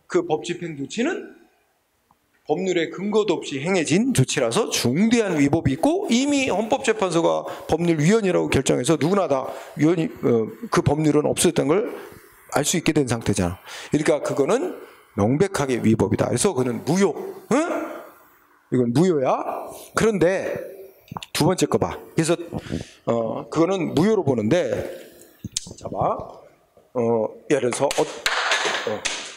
그 법 집행 조치는 법률에 근거도 없이 행해진 조치라서 중대한 위법이 있고 이미 헌법재판소가 법률위헌이라고 결정해서 누구나 다 그 법률은 없었던 걸 알 수 있게 된 상태잖아. 그러니까 그거는 명백하게 위법이다. 그래서 그는 무효. 응? 이건 무효야. 그런데 두 번째 거 봐. 그래서 그거는 무효로 보는데, 자 봐. 예를 들어서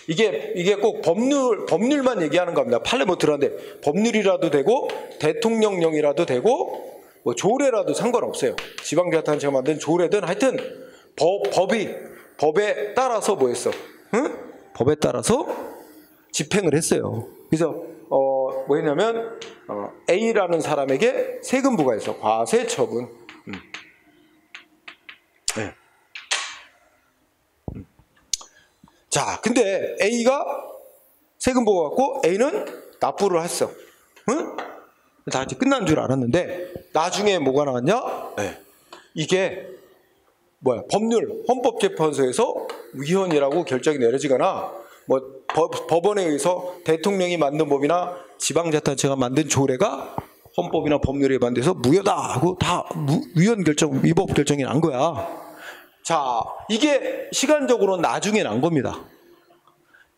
이게 꼭 법률만 얘기하는 겁니다. 판례 못 들었는데 법률이라도 되고 대통령령이라도 되고 뭐 조례라도 상관없어요. 지방자치단체가 만든 조례든 하여튼 법에 따라서 뭐 했어? 응? 법에 따라서 집행을 했어요. 그래서 뭐 했냐면 A라는 사람에게 세금 부과해서 과세 처분. 네. 자, 근데 A가 세금 부과받고 A는 납부를 했어. 응? 다 같이 끝난 줄 알았는데 나중에 뭐가 나왔냐? 네. 이게 뭐야? 법률 헌법재판소에서 위헌이라고 결정이 내려지거나 뭐 법원에 의해서 대통령이 만든 법이나 지방자치단체가 만든 조례가 헌법이나 법률에 반대해서 무효다 하고 다 위헌 결정, 위법 결정이 난 거야. 자, 이게 시간적으로 나중에 난 겁니다.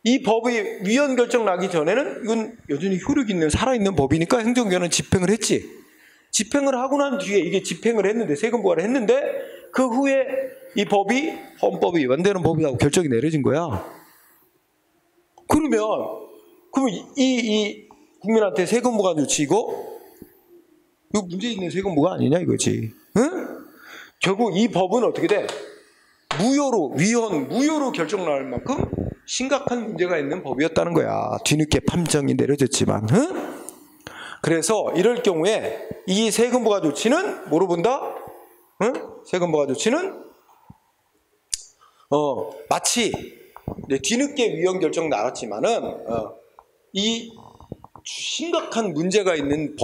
이 법이 위헌 결정 나기 전에는 이건 여전히 효력 있는 살아있는 법이니까 행정기관은 집행을 했지. 집행을 하고 난 뒤에 이게 집행을 했는데 세금 부과를 했는데 그 후에 이 법이 헌법에 위반되는 법이라고 결정이 내려진 거야. 그러면 이 국민한테 세금 부과 조치고 이거 문제 있는 세금 부과 아니냐 이거지. 응? 결국 이 법은 어떻게 돼? 무효로 결정 날 만큼 심각한 문제가 있는 법이었다는 거야. 뒤늦게 판정이 내려졌지만. 응? 그래서 이럴 경우에 이 세금 부과 조치는 뭐로 본다? 응? 세금 부과 조치는 마치 뒤늦게 위헌 결정 나왔지만은 이 심각한 문제가 있는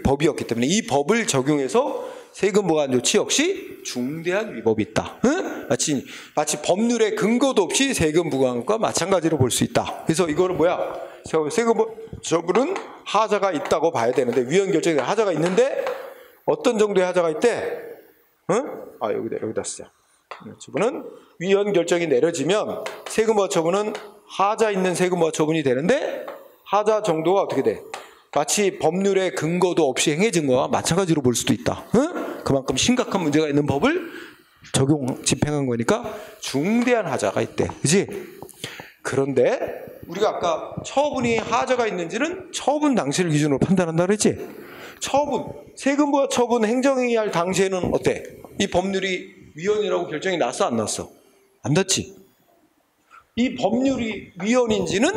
법이었기 때문에 이 법을 적용해서 세금 보완 조치 역시 중대한 위법이 있다. 응? 마치 법률에 근거도 없이 세금 부과함과 마찬가지로 볼 수 있다. 그래서 이거는 뭐야? 세금 처분은 하자가 있다고 봐야 되는데 위헌 결정에 하자가 있는데 어떤 정도의 하자가 있대? 응? 여기다 쓰자. 처분은 위헌 결정이 내려지면 세금 부과 처분은 하자 있는 세금 부과 처분이 되는데 하자 정도가 어떻게 돼? 마치 법률에 근거도 없이 행해진 거와 마찬가지로 볼 수도 있다. 응? 그만큼 심각한 문제가 있는 법을 집행한 거니까 중대한 하자가 있대. 그지? 그런데 우리가 아까 처분이 하자가 있는지는 처분 당시를 기준으로 판단한다 그랬지? 세금 부과 처분 행정행위할 당시에는 어때? 이 법률이 위헌이라고 결정이 났어 안 났어? 안 났지? 이 법률이 위헌인지는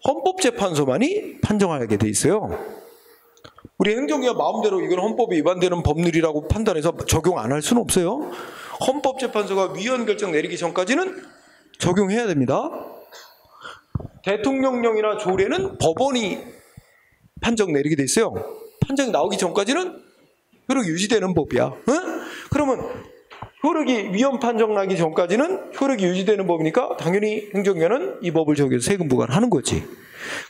헌법재판소만이 판정하게 돼 있어요. 우리 행정기관 마음대로 이건 헌법에 위반되는 법률이라고 판단해서 적용 안 할 수는 없어요. 헌법재판소가 위헌 결정 내리기 전까지는 적용해야 됩니다. 대통령령이나 조례는 법원이 판정 내리게 돼 있어요. 판정이 나오기 전까지는 효력이 유지되는 법이야. 응? 그러면 효력이 위헌 판정 나기 전까지는 효력이 유지되는 법이니까 당연히 행정기관은 이 법을 적용해서 세금 부과를 하는 거지.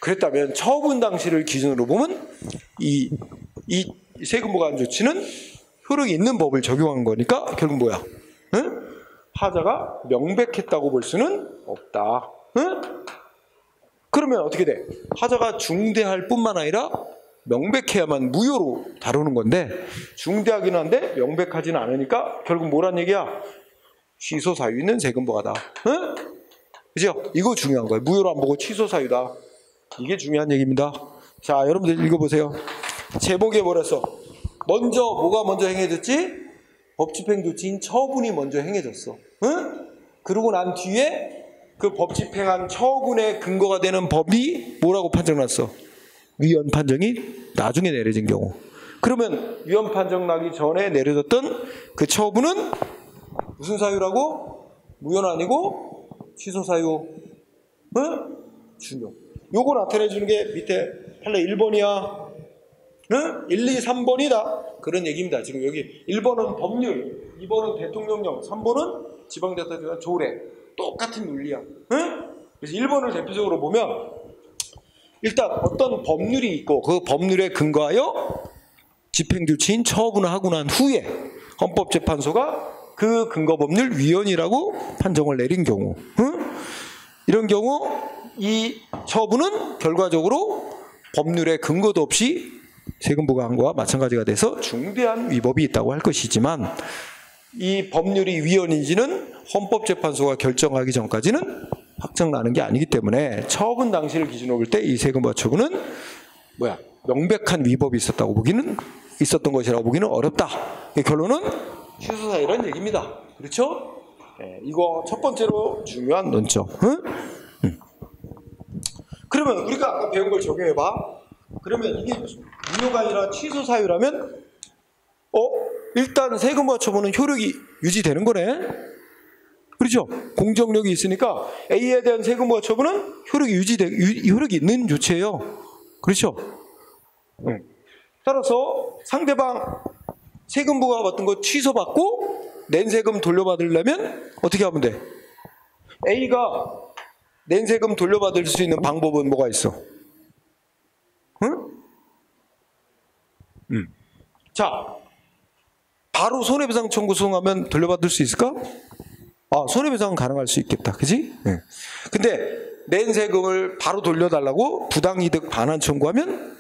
그랬다면 처분 당시를 기준으로 보면 이 세금 부과 조치는 효력이 있는 법을 적용한 거니까 결국 뭐야? 응? 하자가 명백했다고 볼 수는 없다. 응? 그러면 어떻게 돼? 하자가 중대할 뿐만 아니라 명백해야만 무효로 다루는 건데 중대하긴 한데 명백하지는 않으니까 결국 뭐란 얘기야? 취소 사유 있는 세금 부과다. 응? 그죠? 이거 중요한 거예요. 무효로 안 보고 취소 사유다. 이게 중요한 얘기입니다. 자, 여러분들 읽어보세요. 제목에 뭐랬어? 뭐가 먼저 행해졌지? 법집행 조치인 처분이 먼저 행해졌어. 응? 그러고 난 뒤에 그 법집행한 처분의 근거가 되는 법이 뭐라고 판정났어? 위헌 판정이 나중에 내려진 경우. 그러면 위헌 판정 나기 전에 내려졌던 그 처분은 무슨 사유라고? 무효는 아니고 취소 사유. 응? 중요. 요거 나타내 주는 게 밑에 판례 1번이야. 응? 1, 2, 3번이다. 그런 얘기입니다. 지금 여기 1번은 법률, 2번은 대통령령, 3번은 지방자치단 조례. 똑같은 논리야. 응? 그래서 1번을 대표적으로 보면 일단 어떤 법률이 있고 그 법률에 근거하여 집행조치인 처분을 하고 난 후에 헌법재판소가 그 근거법률위원이라고 판정을 내린 경우, 이런 경우 이 처분은 결과적으로 법률의 근거도 없이 세금 부과한거와 마찬가지가 돼서 중대한 위법이 있다고 할 것이지만, 이 법률이 위헌인지는 헌법재판소가 결정하기 전까지는 확정나는 게 아니기 때문에 처분 당시를 기준으로 볼 때 이 세금 부과 처분은 명백한 위법이 있었던 것이라고 보기는 어렵다. 결론은 취소사유라는 얘기입니다. 그렇죠? 네, 이거 첫 번째로 중요한 논점. 그러면 우리가 아까 배운 걸 적용해봐. 그러면 이게 무효가 아니라 취소사유라면 일단 세금 부과 처분은 효력이 유지되는 거네. 그렇죠? 공정력이 있으니까 A에 대한 세금 부과 처분은 효력이 있는 조치예요. 그렇죠? 따라서 상대방 세금 부과 받은 거 취소받고 낸 세금 돌려받으려면 어떻게 하면 돼? A가 낸 세금 돌려받을 수 있는 방법은 뭐가 있어? 자, 바로 손해배상 청구 소송하면 돌려받을 수 있을까? 손해배상은 가능할 수 있겠다. 그지? 네. 근데 낸 세금을 바로 돌려달라고 부당이득 반환 청구하면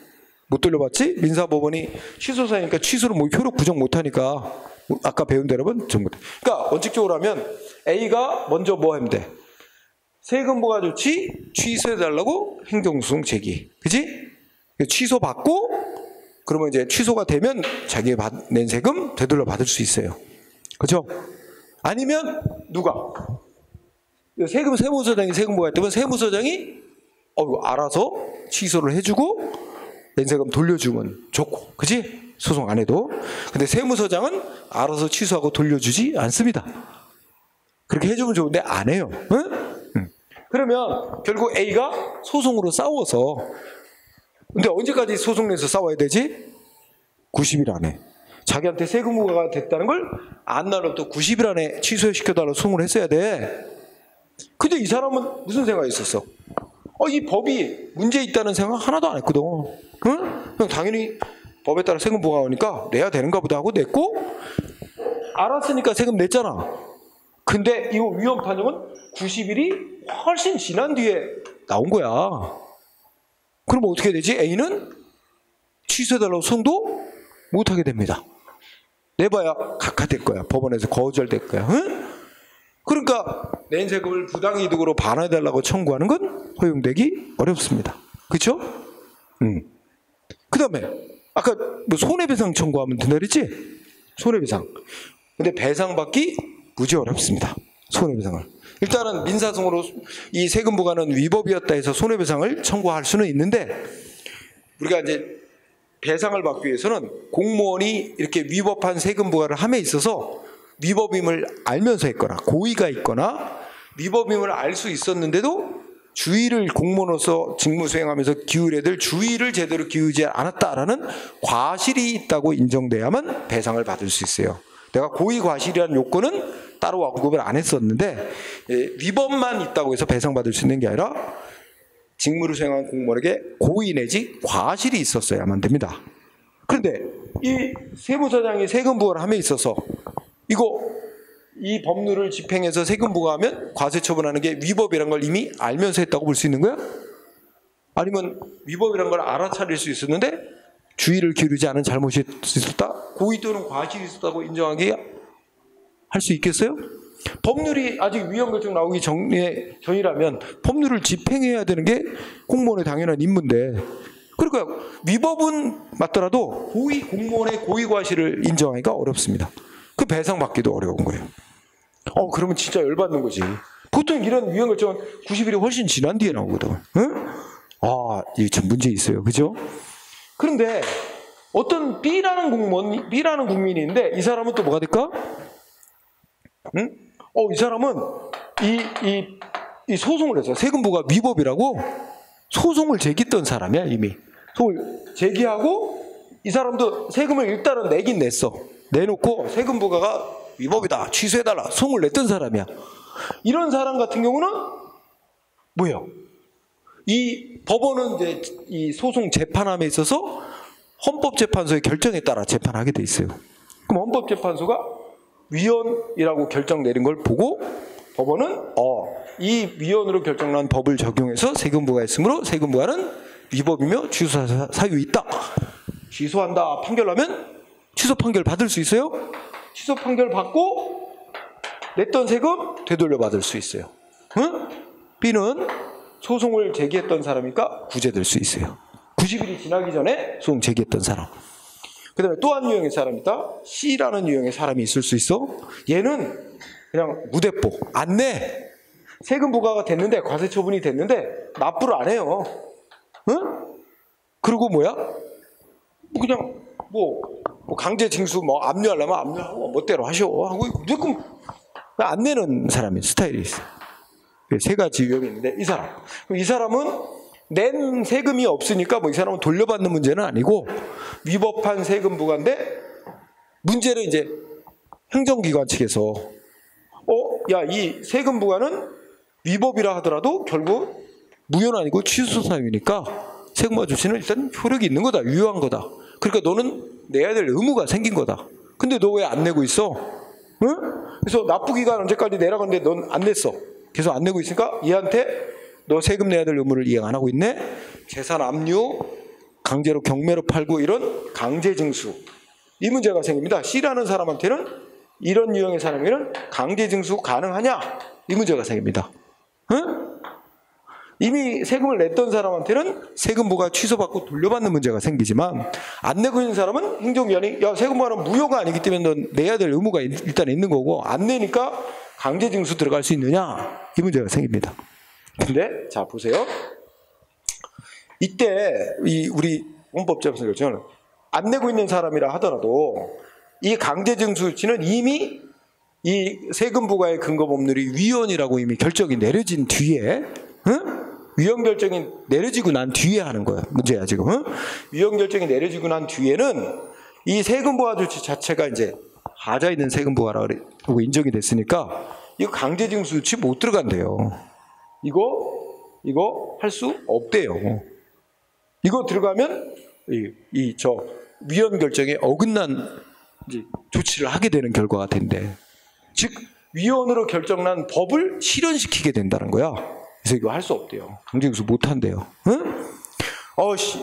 못 돌려받지? 민사법원이 취소사니까 취소를 효력 부정 못하니까 아까 배운 대로 하면 전 못해. 그러니까 원칙적으로 하면 A가 먼저 뭐 하면 돼? 세금 부과 조치 취소해달라고 행정소송 제기. 그지? 취소받고 그러면 이제 취소가 되면 자기가 낸 세금 되돌려 받을 수 있어요. 그죠? 아니면 누가? 세무서장이 세금 부과했다면 세무서장이 알아서 취소를 해주고 낸 세금 돌려주면 좋고, 그지? 소송 안 해도. 근데 세무서장은 알아서 취소하고 돌려주지 않습니다. 그렇게 해주면 좋은데 안 해요. 그러면 결국 A가 소송으로 싸워서, 근데 언제까지 소송 내서 싸워야 되지? 90일 안에. 자기한테 세금 부과가 됐다는 걸 안 날로부터 90일 안에 취소시켜달라고 소송을 했어야 돼. 근데 이 사람은 무슨 생각이 있었어? 이 법이 문제 있다는 생각 하나도 안 했거든. 그냥 당연히 법에 따라 세금 부과가 오니까 내야 되는가 보다 하고 냈고, 알았으니까 세금 냈잖아. 근데 이 위헌 판정은 90일이 훨씬 지난 뒤에 나온 거야. 그럼 어떻게 되지? A는 취소해달라고 소송도 못하게 됩니다. 내봐야 각하될 거야. 법원에서 거절될 거야. 그러니까 낸 세금을 부당이득으로 반환해달라고 청구하는 건 허용되기 어렵습니다. 그렇죠? 그 다음에 아까 뭐 손해배상 청구하면 된다 그랬지? 손해배상. 근데 배상받기 무지 어렵습니다. 손해배상을. 일단은 민사소송으로 이 세금 부과는 위법이었다 해서 손해배상을 청구할 수는 있는데, 우리가 이제 배상을 받기 위해서는 공무원이 이렇게 위법한 세금 부과를 함에 있어서 위법임을 알면서 했거나 고의가 있거나 위법임을 알 수 있었는데도 주의를 공무원으로서 직무 수행하면서 기울여야 될 주의를 제대로 기울이지 않았다라는 과실이 있다고 인정돼야만 배상을 받을 수 있어요. 내가 고의 과실이라는 요건은 따로 언급을 안 했었는데, 위법만 있다고 해서 배상받을 수 있는 게 아니라 직무를 수행한 공무원에게 고의 내지 과실이 있었어야만 됩니다. 그런데 이 세무서장이 세금 부과를 함에 있어서 이 법률을 집행해서 세금 부과하면 과세 처분하는 게 위법이라는 걸 이미 알면서 했다고 볼 수 있는 거야? 아니면 위법이라는 걸 알아차릴 수 있었는데 주의를 기울이지 않은 잘못이 있었다? 고의 또는 과실이 있었다고 인정하게 할 수 있겠어요? 법률이 아직 위헌 결정 나오기 전이라면 법률을 집행해야 되는 게 공무원의 당연한 임무인데, 그러니까 위법은 맞더라도 공무원의 고의 과실을 인정하기가 어렵습니다. 그 배상받기도 어려운 거예요. 그러면 진짜 열받는 거지. 보통 이런 위헌 결정은 90일이 훨씬 지난 뒤에 나오거든. 이게 참 문제 있어요. 그죠? 그런데 어떤 B라는 국민인데 이 사람은 또 뭐가 될까? 이 사람은 이 소송을 해서 세금 부과 위법이라고 소송을 제기했던 사람이야. 이미 소송을 제기하고 이 사람도 세금을 일단은 내긴 냈어. 내놓고 세금 부과가 위법이다, 취소해달라 소송을 냈던 사람이야. 이런 사람 같은 경우는 뭐예요? 이 법원은 이제 이 소송 재판함에 있어서 헌법재판소의 결정에 따라 재판하게 돼 있어요. 그럼 헌법재판소가 위헌이라고 결정 내린 걸 보고 법원은 이 위헌으로 결정난 법을 적용해서 세금 부과했으므로 세금 부과는 위법이며 취소 사유 있다. 취소한다 판결하면 취소 판결 받을 수 있어요. 취소 판결 받고 냈던 세금 되돌려 받을 수 있어요. 응? B는 소송을 제기했던 사람이니까 구제될 수 있어요. 90일이 지나기 전에 소송 제기했던 사람. 그 다음에 또 한 유형의 사람이 있다. C라는 유형의 사람이 있을 수 있어. 얘는 그냥 무대뽀. 안 내. 세금 부과가 됐는데, 과세 처분이 됐는데 납부를 안 해요. 응? 그리고 뭐야? 그냥 뭐 강제 징수 압류하려면 압류하고 멋대로 하셔 하고 무조건 안 내는 사람이 스타일이 있어요. 세 가지 유형이 있는데 이 사람은 낸 세금이 없으니까 이 사람은 돌려받는 문제는 아니고 위법한 세금 부과인데 문제는 이제 행정기관 측에서 이 세금 부과는 위법이라 하더라도 결국 무효는 아니고 취소 사유니까 세금 부과 조치는 일단 효력이 있는 거다. 유효한 거다. 그러니까 너는 내야 될 의무가 생긴 거다. 근데 너 왜 안 내고 있어? 응? 그래서 납부기간 언제까지 내라고 하는데 넌 안 냈어. 계속 안 내고 있으니까 얘한테 너 세금 내야 될 의무를 이행 안 하고 있네. 재산 압류, 강제로 경매로 팔고 이런 강제징수. 이 문제가 생깁니다. C라는 사람한테는 이런 유형의 사람에는 강제징수 가능하냐? 이 문제가 생깁니다. 응? 이미 세금을 냈던 사람한테는 세금 부과 취소받고 돌려받는 문제가 생기지만 안 내고 있는 사람은 행정기관이 세금 부과는 무효가 아니기 때문에 넌 내야 될 의무가 일단 있는 거고 안 내니까 강제징수 들어갈 수 있느냐? 이 문제가 생깁니다. 근데 자 보세요. 이때 우리 헌법재판소 결정은 안 내고 있는 사람이라 하더라도 이 강제징수 조치는 이미 이 세금 부과의 근거 법률이 위헌이라고 이미 결정이 내려진 뒤에 위헌 결정이 내려지고 난 뒤에 하는 거야. 문제야 지금. 위헌 결정이 내려지고 난 뒤에는 이 세금 부과 조치 자체가 이제 하자 있는 세금 부과라고 인정이 됐으니까 이거 강제징수 조치 못 들어간대요. 이거 할 수 없대요. 이거 들어가면 저 위헌 결정에 어긋난 이제 조치를 하게 되는 결과가 된대. 즉 위헌으로 결정난 법을 실현시키게 된다는 거야. 그래서 이거 할 수 없대요. 강제징수 못 한대요. 응?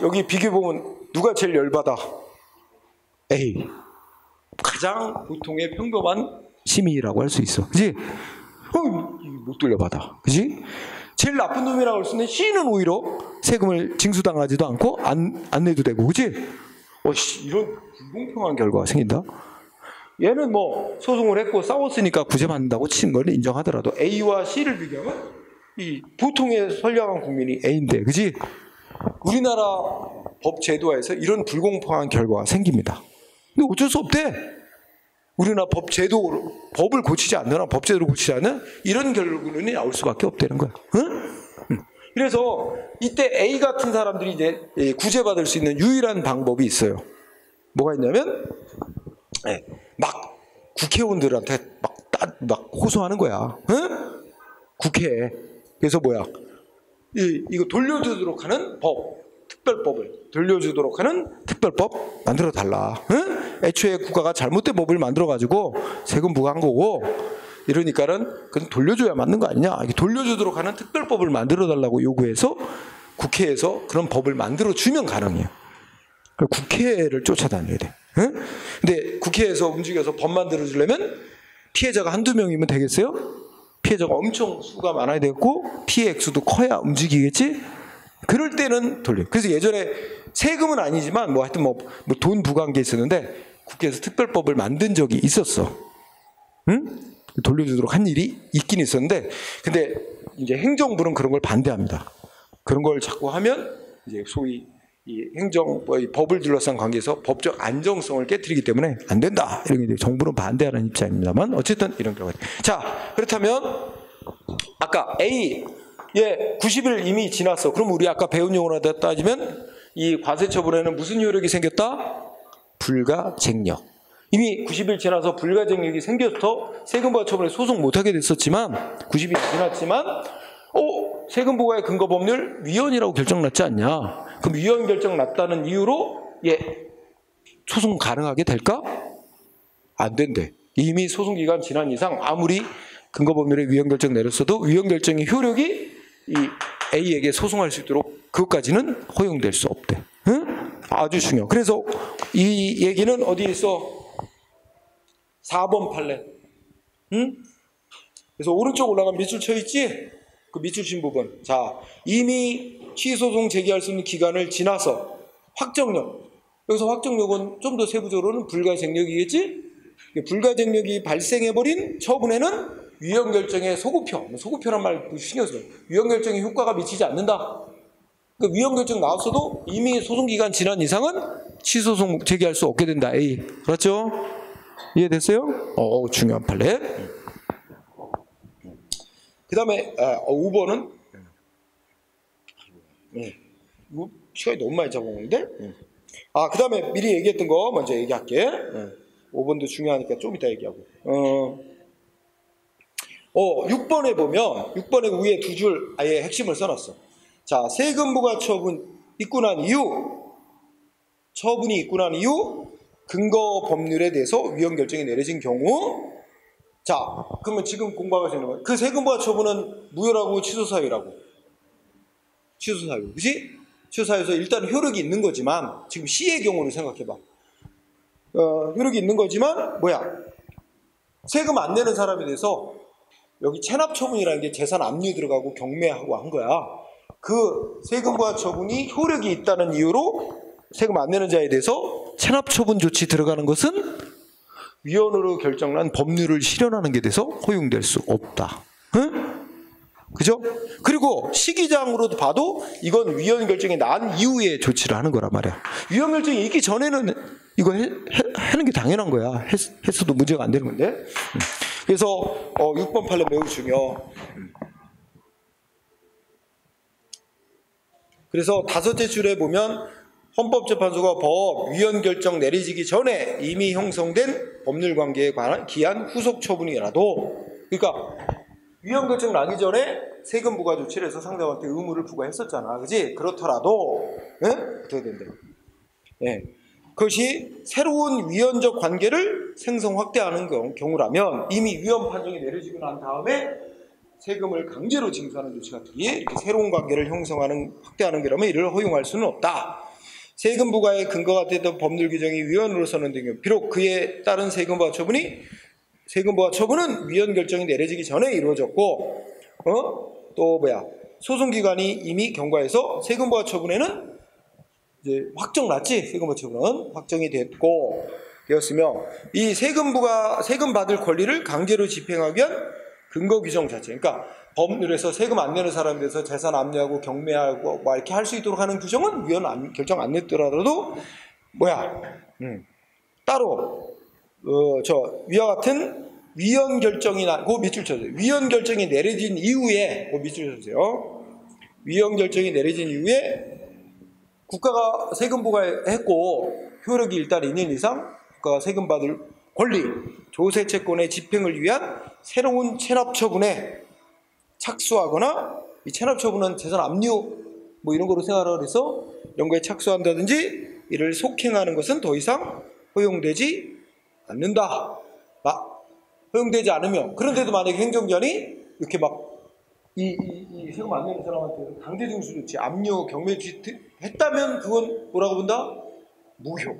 여기 비교 보면 누가 제일 열받아? A. 가장 보통의 평범한 시민이라고 할 수 있어. 그지? 못 돌려받아. 그지? 제일 나쁜 놈이라고 할 수 있는 C는 오히려 세금을 징수당하지도 않고 안 내도 되고. 그지? 이런 불공평한 결과가 생긴다. 얘는 소송을 했고 싸웠으니까 구제받는다고 치는 걸 인정하더라도 A와 C를 비교하면 이 보통의 선량한 국민이 A인데, 그지? 우리나라 법 제도화에서 이런 불공평한 결과가 생깁니다. 근데 어쩔 수 없대. 우리나라 법 제도, 법을 고치지 않는 한, 법 제도를 고치지 않는 이런 결론이 나올 수밖에 없다는 거야. 응? 그래서 이때 A 같은 사람들이 이제 구제받을 수 있는 유일한 방법이 있어요. 뭐가 있냐면, 막 국회의원들한테 막 호소하는 거야. 응? 국회에. 그래서 이거 돌려주도록 하는 특별법을 돌려주도록 하는 특별법 만들어 달라. 응? 애초에 국가가 잘못된 법을 만들어 가지고 세금 부과한 거고 이러니까는 그건 돌려줘야 맞는 거 아니냐? 돌려주도록 하는 특별법을 만들어 달라고 요구해서 국회에서 그런 법을 만들어 주면 가능해요. 국회를 쫓아다녀야 돼. 응? 근데 국회에서 움직여서 법 만들어 주려면 피해자가 한두 명이면 되겠어요? 피해자가 엄청 수가 많아야 되겠고 피해 액수도 커야 움직이겠지? 그럴 때는 돌려. 그래서 예전에 세금은 아니지만 하여튼 돈 부과한 게 있었는데 국회에서 특별법을 만든 적이 있었어. 응? 돌려주도록 한 일이 있긴 있었는데 근데 이제 행정부는 그런 걸 반대합니다. 그런 걸 자꾸 하면 이제 소위 이 법을 둘러싼 관계에서 법적 안정성을 깨트리기 때문에 안 된다. 이런 게 정부는 반대하는 입장입니다만 어쨌든 이런 경우가. 자, 그렇다면 아까 A 90일 이미 지났어. 그럼 우리 아까 배운 용어로 따지면 이 과세 처분에는 무슨 효력이 생겼다? 불가쟁력. 이미 90일 지나서 불가쟁력이 생겨서 세금 부과 처분에 소송 못하게 됐었지만 90일이 지났지만 세금 부과의 근거 법률 위헌이라고 결정났지 않냐? 그럼 위헌 결정 났다는 이유로 소송 가능하게 될까? 안 된대. 이미 소송 기간 지난 이상 아무리 근거 법률에 위헌 결정 내렸어도 위헌 결정의 효력이 이 A에게 소송할 수 있도록 그것까지는 허용될 수 없대. 응? 아주 중요. 그래서 이 얘기는 어디에 있어? 4번 판례. 응? 그래서 오른쪽 올라가면 밑줄 쳐 있지? 그 밑줄 친 부분. 자, 이미 취소송 제기할 수 있는 기간을 지나서 확정력. 여기서 확정력은 좀 더 세부적으로는 불가쟁력이겠지? 불가쟁력이 발생해버린 처분에는 위헌 결정의 소급표. 소급표란 말 신경 써요. 위헌 결정의 효과가 미치지 않는다. 그 위헌 결정 나왔어도 이미 소송 기간 지난 이상은 취소송 제기할 수 없게 된다. A. 그렇죠? 이해됐어요? 중요한 판례. 그 다음에 5번은 이거 시간이 너무 많이 잡아먹는데? 그 다음에 미리 얘기했던 거 먼저 얘기할게. 5번도 중요하니까 좀 이따 얘기하고. 6번에 보면 6번에 위에 두 줄 아예 핵심을 써놨어. 자, 세금 부과 처분 있고 난 이후, 처분이 있고 난 이후 근거 법률에 대해서 위헌 결정이 내려진 경우, 자, 그러면 지금 공부하시는 거예요. 그 세금 부과 처분은 무효라고 취소사유라고. 취소사유, 그지? 취소사유에서 일단 효력이 있는 거지만, 지금 C의 경우를 생각해봐. 효력이 있는 거지만, 세금 안 내는 사람에 대해서 여기 체납 처분이라는 게 재산 압류 들어가고 경매하고 한 거야. 그 세금 부과 처분이 효력이 있다는 이유로 세금 안 내는 자에 대해서 체납 처분 조치 들어가는 것은 위헌으로 결정난 법률을 실현하는 게 돼서 허용될 수 없다. 응? 그죠? 그리고 시기장으로도 봐도 이건 위헌 결정이 난 이후에 조치를 하는 거란 말이야. 위헌 결정이 있기 전에는 이거 하는 게 당연한 거야. 했어도 문제가 안 되는 건데. 그래서 6번 판례 매우 중요. 그래서 5째 줄에 보면 헌법재판소가 법 위헌 결정 내리지기 전에 이미 형성된 법률관계에 관한 기한 후속 처분이라도, 그러니까 위헌 결정 나기 전에 세금 부과 조치를 해서 상대방한테 의무를 부과했었잖아, 그지? 그렇더라도 어떻게 된대? 그것이 새로운 위헌적 관계를 생성 확대하는 경우라면 이미 위헌 판정이 내려지고 난 다음에 세금을 강제로 징수하는 조치 같은 게 이렇게 새로운 관계를 형성하는 확대하는 거라면 이를 허용할 수는 없다. 세금 부과의 근거가 됐던 법률 규정이 위헌으로 선언된 경우, 비록 그에 따른 세금 부과 처분은 위헌 결정이 내려지기 전에 이루어졌고, 소송 기간이 이미 경과해서 세금 부과 처분에는 이제 확정 났지. 세금 부과 처분은 확정이 되었으며, 이 세금 받을 권리를 강제로 집행하기 위한 근거 규정 자체, 그러니까 법률에서 세금 안 내는 사람에 대해서 재산 압류하고 경매하고 이렇게 할 수 있도록 하는 규정은 위헌 결정 안 냈더라도 따로 위와 같은 위헌 결정이 그 밑줄 쳐주세요. 위헌 결정이 내려진 이후에 밑줄 쳐주세요. 위헌 결정이 내려진 이후에 국가가 세금 부과했고 효력이 일단 있는 이상 국가가 세금 받을 권리, 조세 채권의 집행을 위한 새로운 체납 처분에 착수하거나, 이 체납 처분은 재산 압류 이런 거로 생각을 해서 이런 거에 착수한다든지 이를 속행하는 것은 더 이상 허용되지 않는다. 허용되지 않으면, 그런데도 만약에 행정기관이 이렇게 이 세금 안 내는 사람한테 강제 징수 조치, 압류, 경매 조치 했다면 그건 뭐라고 본다? 무효.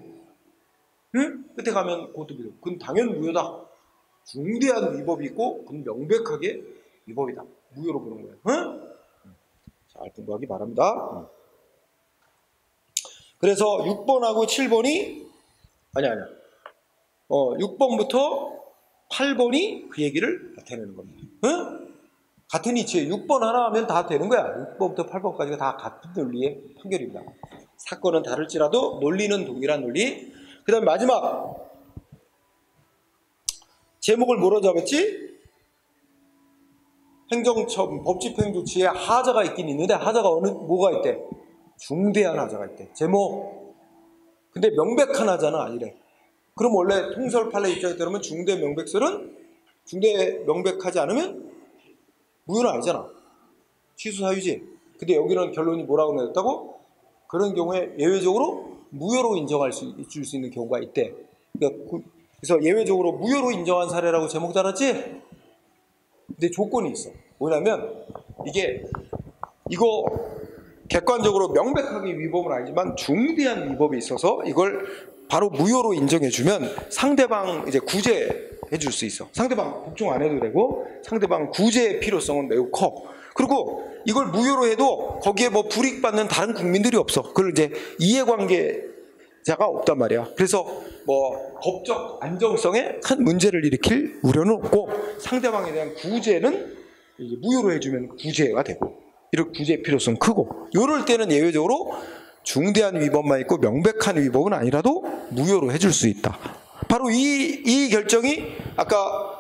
응? 끝에 가면 그것도 무효. 그건 당연 무효다. 중대한 위법이 있고 그건 명백하게 위법이다. 무효로 보는 거예요. 응? 잘 공부하기 바랍니다. 그래서 6번하고 7번이 아니야. 6번부터 8번이 그 얘기를 나타내는 겁니다. 응? 같은 이치에 6번 하나 하면 다 되는 거야. 6번부터 8번까지가 다 같은 논리의 판결입니다. 사건은 다를지라도 논리는 동일한 논리. 그 다음에 마지막 제목을 뭐로 잡았지? 행정처분, 법집행조치에 하자가 있긴 있는데 하자가 뭐가 있대? 중대한 하자가 있대. 제목. 근데 명백한 하자는 아니래. 그럼 원래 통설 판례 입장에 따르면 중대 명백설은 중대 명백하지 않으면 무효는 아니잖아. 취소 사유지. 근데 여기는 결론이 뭐라고 내렸다고? 그런 경우에 예외적으로 무효로 줄 수 있는 경우가 있대. 그러니까 그래서 예외적으로 무효로 인정한 사례라고 제목 달았지? 근데 조건이 있어. 뭐냐면 이거 객관적으로 명백하게 위법은 아니지만 중대한 위법이 있어서 이걸 바로 무효로 인정해주면 상대방 이제 구제해 줄 수 있어. 상대방 복종 안 해도 되고 상대방 구제의 필요성은 매우 커. 그리고 이걸 무효로 해도 거기에 뭐 불이익받는 다른 국민들이 없어. 그걸 이제 이해관계자가 없단 말이야. 그래서 뭐 법적 안정성에 큰 문제를 일으킬 우려는 없고 상대방에 대한 구제는 이제 무효로 해주면 구제가 되고 이런 구제 필요성 크고 이럴 때는 예외적으로 중대한 위법만 있고 명백한 위법은 아니라도 무효로 해줄 수 있다. 바로 이 결정이 아까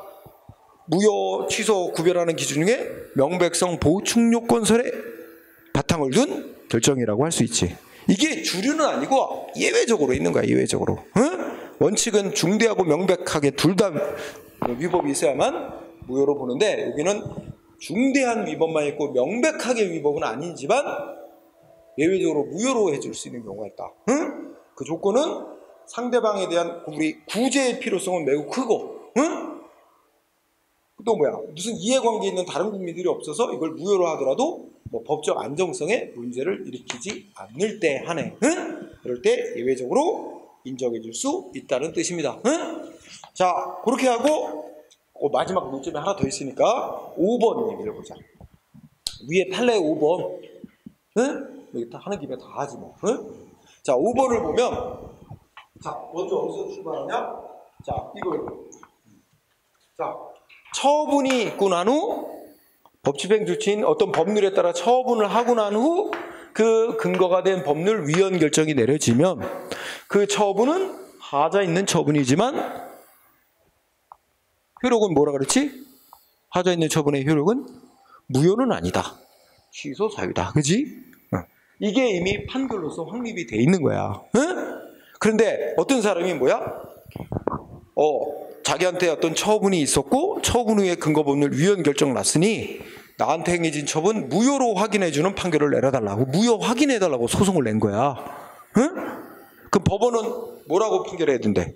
무효 취소 구별하는 기준 중에 명백성 보충 요건설에 바탕을 둔 결정이라고 할 수 있지. 이게 주류는 아니고 예외적으로 있는 거야. 예외적으로. 응? 원칙은 중대하고 명백하게 둘 다 위법이 있어야만 무효로 보는데 여기는 중대한 위법만 있고 명백하게 위법은 아니지만 예외적으로 무효로 해줄 수 있는 경우가 있다. 응? 그 조건은 상대방에 대한 우리 구제의 필요성은 매우 크고, 응? 또 뭐야? 무슨 이해관계 있는 다른 국민들이 없어서 이걸 무효로 하더라도 뭐 법적 안정성에 문제를 일으키지 않을 때 한해, 응? 그럴 때 예외적으로 인정해 줄 수 있다는 뜻입니다. 응? 자, 그렇게 하고 마지막 문점이 하나 더 있으니까 5번 얘기를 보자. 위에 판례 5번. 응? 여기 다 하는 김에 다 하지 뭐. 응? 자, 5번을 보면 자, 먼저 어디서 출발하냐? 자, 이걸. 자, 처분이 있고 난 후 법집행 조치인 어떤 법률에 따라 처분을 하고 난 후 그 근거가 된 법률 위헌 결정이 내려지면 그 처분은 하자 있는 처분이지만 효력은 뭐라 그랬지? 하자 있는 처분의 효력은 무효는 아니다. 취소 사유다. 그지? 이게 이미 판결로서 확립이 돼 있는 거야. 응? 그런데 어떤 사람이 뭐야? 자기한테 어떤 처분이 있었고 처분 후에 근거법률 위헌 결정 났으니 나한테 행해진 처분 무효로 확인해주는 판결을 내려달라고 무효 확인해달라고 소송을 낸 거야. 응? 그럼 법원은 뭐라고 판결해야 된대?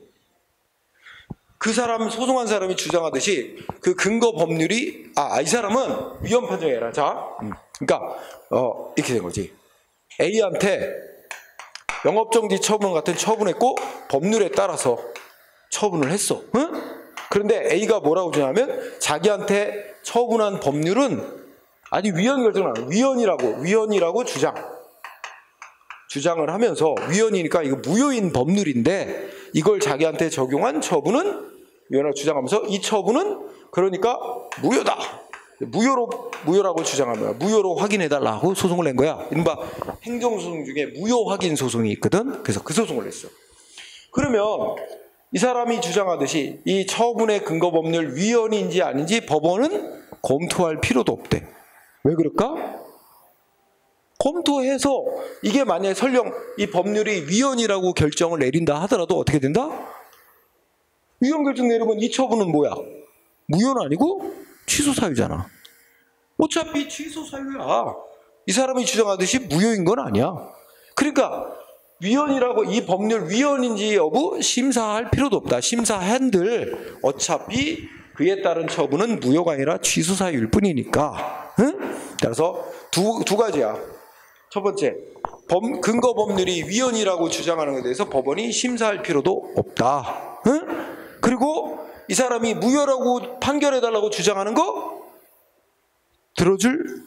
그 사람 소송한 사람이 주장하듯이 그 근거 법률이 이 사람은 위헌 판정해라. 자, 그러니까 이렇게 된 거지. A한테 영업정지 처분 같은 처분했고 법률에 따라서 처분을 했어. 응? 그런데 A가 뭐라고 주냐면 자기한테 처분한 법률은 아니 위헌 결정은 아니야. 위헌이라고 주장을 하면서 위헌이니까 이거 무효인 법률인데 이걸 자기한테 적용한 처분은 위헌이라고 주장하면서 이 처분은 그러니까 무효다. 무효라고 주장하면 무효로 확인해달라고 소송을 낸 거야. 이른바 행정소송 중에 무효 확인 소송이 있거든. 그래서 그 소송을 냈어. 그러면 이 사람이 주장하듯이 이 처분의 근거 법률 위헌인지 아닌지 법원은 검토할 필요도 없대. 왜 그럴까? 검토해서 이게 만약에 설령 이 법률이 위헌이라고 결정을 내린다 하더라도 어떻게 된다? 위헌 결정 내리면 이 처분은 뭐야? 무효는 아니고 취소 사유잖아. 어차피 취소 사유야. 이 사람이 주장하듯이 무효인 건 아니야. 그러니까 위헌이라고 이 법률 위헌인지 여부 심사할 필요도 없다. 심사한들 어차피 그에 따른 처분은 무효가 아니라 취소 사유일 뿐이니까. 응? 따라서 두 가지야. 첫 번째, 근거 법률이 위헌이라고 주장하는 것에 대해서 법원이 심사할 필요도 없다. 응? 그리고 이 사람이 무효라고 판결해달라고 주장하는 거 들어줄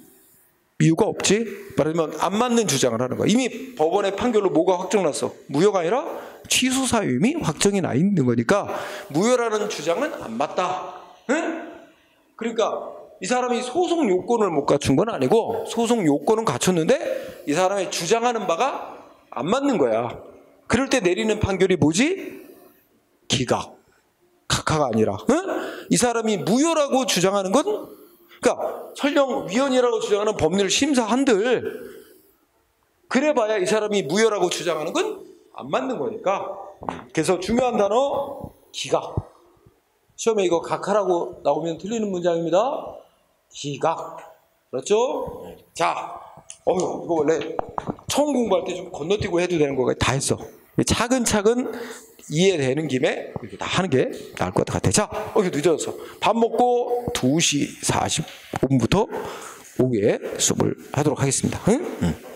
이유가 없지. 말하자면 안 맞는 주장을 하는 거야. 이미 법원의 판결로 뭐가 확정났어? 무효가 아니라 취소 사유 이미 확정이 나 있는 거니까 무효라는 주장은 안 맞다. 응? 그러니까 이 사람이 소송 요건을 못 갖춘 건 아니고 소송 요건은 갖췄는데 이 사람이 주장하는 바가 안 맞는 거야. 그럴 때 내리는 판결이 뭐지? 기각. 각하가 아니라. 응? 이 사람이 무효라고 주장하는 건 그러니까 설령 위헌이라고 주장하는 법률 심사한들 그래봐야 이 사람이 무효라고 주장하는 건 안 맞는 거니까. 그래서 중요한 단어 기각. 시험에 이거 각하라고 나오면 틀리는 문장입니다. 기각. 그렇죠? 자, 이거 원래 처음 공부할 때 좀 건너뛰고 해도 되는 거가 다 했어. 차근차근 이해되는 김에 이렇게 다 하는 게 나을 것 같아. 자, 늦어졌어. 밥 먹고 2시 45분부터 오후에 수업을 하도록 하겠습니다. 응?